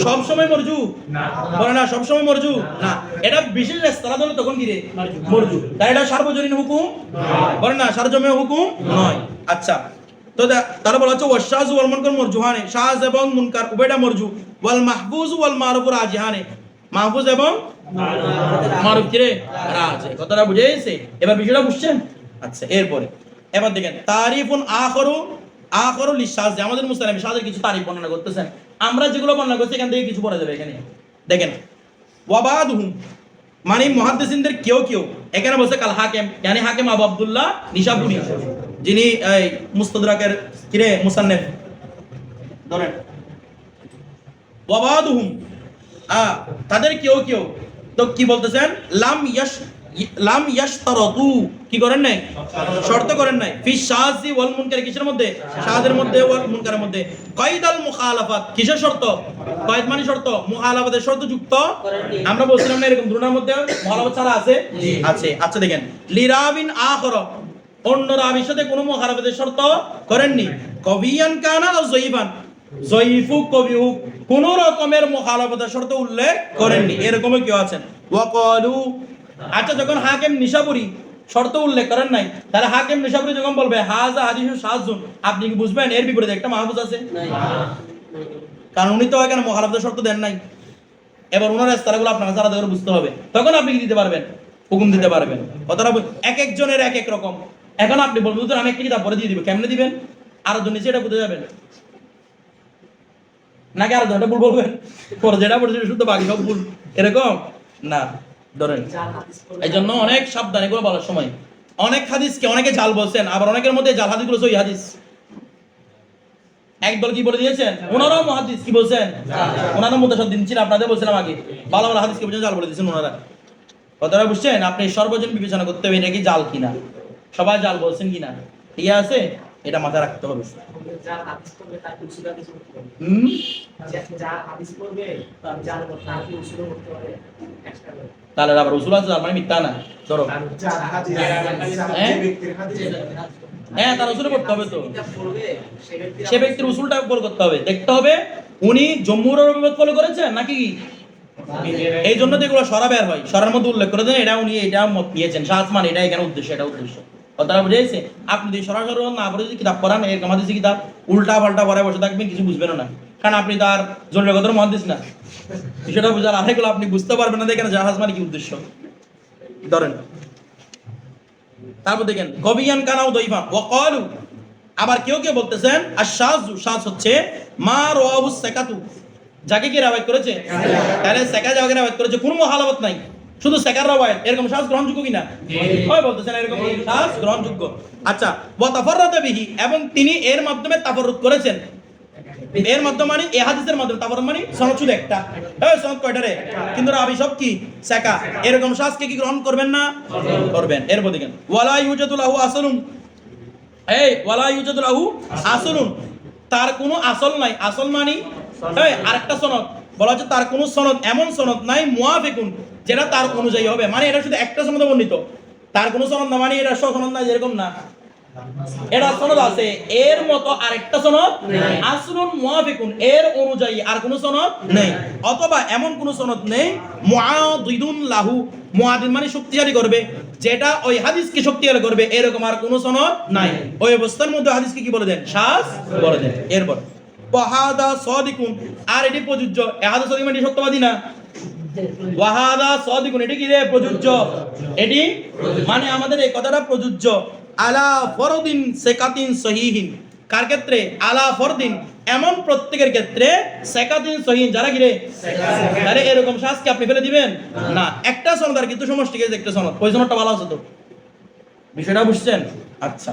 সব সময় মরজু না, বলে না সব সময় মরজু না, এটা বিশেষ ইস্তিলাহ হলে তখন কি রে মরজু, তাই এটা সার্বজনীন হুকুম বলে না, সার্বজনীন হুকুম নয়। আচ্ছা, তো তারা বলা হচ্ছে ওয়াশাযু ওয়াল মুনকার মারজুহানে, শাজ এবং মুনকার উভয়টা মরজু, ওয়াল মাহফুজ ওয়াল মারুফ রাজিহানে, মাহফুজ এবং মারুফ কি রে রাজ। কথাটা বুঝে গেছে? এবার বিষয়টা বুঝছেন? আচ্ছা, এরপরে এবার দেখেন তারিফুন আখরু লিশাজ, আমাদের মুসলিম শাজের কিছু তারিফ বর্ণনা করতেছেন, আমরা যেগুলো বর্ণনা করছি এখান থেকে কিছু পড়া যাবে। এখানে দেখেন ওয়াবাদুহুম মানে মুহাদ্দিসিনদের কেউ কেউ এখানে বলছে কাল হাকিম, ইয়ানি হাকিম আবু আব্দুল্লাহ নিশাপুরি, যিনি এই মুস্তাদরাকের কিরে মুসান্নিফ, ধরেন ওয়াবাদুহুম তাদের কেউ কেউ তো কি বলতেছেন, লাম ইয়াশতারাতু কি করেন নাই, শর্ত করেন নাই, ফি শাযি ওয়াল মুনকার, কিসের মধ্যে, শাযের মধ্যে ওয়াল মুনকারের মধ্যে, কায়দাল মুখালাফাত, কিসের শর্ত, কায়দ মানে শর্ত, মুখালাফাতের শর্ত যুক্ত আমরা বলছিলাম না, এরকম দুটোর মধ্যে মুখালাফাত ছাড়া আছে আছে। আচ্ছা দেখেন লিরাবিন আখর, অন্য রাবির সাথে কোনো মুখালাফাতের শর্ত করেননি, কবিয়ান কানা আও যায়িফান, জয়ীফু কবিউ কোন রকমের মুখালাফাতের শর্ত উল্লেখ করেননি, এরকম কেউ আছেন। ওয়াকালু, আচ্ছা যখন হাকিম নিশাপুরি শর্ত উল্লেখ করেন নাই, তাহলে হাকিম নিশাপুরি যখন বলবে হাযা হাদিসুন শাযুন, আপনি কি বুঝবেন এর বিপরীতে একটা মাহফুজ আছে? কারণ উনি তো এখানে মুখালাফাতের শর্ত দেন নাই। এবার ওনার ইস্তিলাহগুলো আপনার কাছে আলাদা করে বুঝতে হবে, তখন আপনি কি দিতে পারবেন, হুকুম দিতে পারবেন। কথাটা এক একজনের এক এক রকম। এখন আপনি বলবেন আমি একটা কিতাব পরে দিয়ে দিব, কেমনে দিবেন? আরো জন নিচে এটা বুঝে যাবেন নাকি আরো জনটা ভুল বলবেন, পরে যেটা পড়েছে শুদ্ধ বাকি সব ভুল, এরকম না। ধরেন এই জন্য অনেক সাবধান এগুলো বলার সময়। অনেক হাদিসকে অনেকে জাল বলছেন, আবার অনেকের মধ্যে জাল হাদিসগুলো সহিহ হাদিস। একদল কি বলে দিয়েছেন, ওনারাও মুহাদ্দিস কি বলছেন, ওনারা মুতাশাদ্দিদ ছিল, আপনাদের বলছিলাম আগে, ভালো ভালো হাদিসকে বুঝে জাল বলে দিয়েছেন ওনারা। কথাটা বুঝছেন? আপনি সর্বজন বিবেচনা করতে হবে এটা কি জাল কিনা, সবাই জাল বলছেন কিনা, ঠিক আছে, এটা মাথায় রাখতে হবে। তাহলে আবার উসুল আছে, তার মানে মিথ্যা না, ধরো হ্যাঁ তার উসুলে পড়তে হবে, তো সে ব্যক্তির উসুলটা ফলো করতে হবে, দেখতে হবে উনি জম্মুরের অভিমত ফলো করেছেন নাকি। এই জন্য তো এগুলো সরা বের হয়, সরার মধ্যে উল্লেখ করে দেন এটা উনি এটা মত নিয়েছেন, শাহমান এটা এখানে উদ্দেশ্য, এটা উদ্দেশ্য। কথাটা বুঝেছে? আপনি যদি সরাসরি না পড়ে যদি কিতাব পড়ান, এর হাদিসি কিতাব উল্টা পাল্টা পড়ে বসে থাকবেন, কিছু বুঝবেন না, কারণ আপনি তার জরুরতর মুহাদ্দিস না, বিষয়টা বুঝার আরেকগুলো আপনি বুঝতে পারবেন না, দেখেন জাহাজ মানে কি উদ্দেশ্য। ধরেন তারপর দেখেন কবিয়ান কানাও দইফা ওয়াকালু, আবার কেউ কেউ বলতেছেন আশ-শাযু, শায হচ্ছে মা রাওয়াহু সাকাতু, যাকে কি রাওয়ায়াত করেছে, তাহলে সাকা যাকে রাওয়ায়াত করেছে কোনো মুখালাফত নাই, শুধু সাকার রাওয়ায়াত, এরকম শায গ্রহণযোগ্য কিনা? হয় বলতেছেন এরকম শায গ্রহণযোগ্য। আচ্ছা ওয়া তাফাররাদা বিহি, এবং তিনি এর মাধ্যমে তাফাররুদ করেছেন, এর মাধ্যমে মানে এই হাদিসের মাধ্যমে, তাফাররুদ মানে সনদ শুধু একটা, এই সনদ কয়টা রে, কিন্তু রাবি সব কি সাকা, এরকম শাযকে কি গ্রহণ করবেন না? করবেন। এরপর দেখেন ওয়ালা ইউজাদু লাহু আসলুন, এই ওয়ালা ইউজাদু লাহু আসলুন, তার কোনো আসল নাই, আসল মানে এই আরেকটা সনদ, বলা হচ্ছে তার কোনো সনদ, এমন সনদ নাই মুয়াফিকুন, যেটা তার অনুযায়ী হবে, মানে এটা শুধু একটা সনদে বর্ণিত, তার কোনো সনদ না মানে এটা সব সনদ না, যেরকম না, এটা সনদ আছে এর মতো আরেকটা সনদ নেই, আসলুন মুয়াফিকুন, এর অনুযায়ী আর কোনো সনদ নেই, অথবা এমন কোনো সনদ নেই মুআদিদুন লাহু, মুআদিদ মানে শক্তিশালী করবে, যেটা ওই হাদিসকে শক্তিশালী করবে, এরকম আর কোনো সনদ নাই। ওই অবস্থার মধ্যে হাদিসকে কি বলে দেন? শায বলে দেন। এরপর ওয়াহাদা সাদিকুন, আর এটি প্রযোজ্য, এই হাদিস সদিক মানে সত্যবাদী না, ওয়াহাদা সাদিকুন এটি কি রে প্রযোজ্য, এটি মানে আমাদের এই কথাটা প্রযোজ্য আলা ফরদিন সাকাতিন সহিহিন, কার ক্ষেত্রে? আলা ফরদিন, এমন প্রত্যেকের ক্ষেত্রে সাকাতিন সহিহিন, যারা কি রে আরে এরকম শাযকে আপনি ফেলে দিবেন না, একটা সনদ আর কিন্তু সমষ্টি গেছে একটা সনদ, ওই সনদটা ভালো আছে তো, বিষয়টা বুঝছেন? আচ্ছা।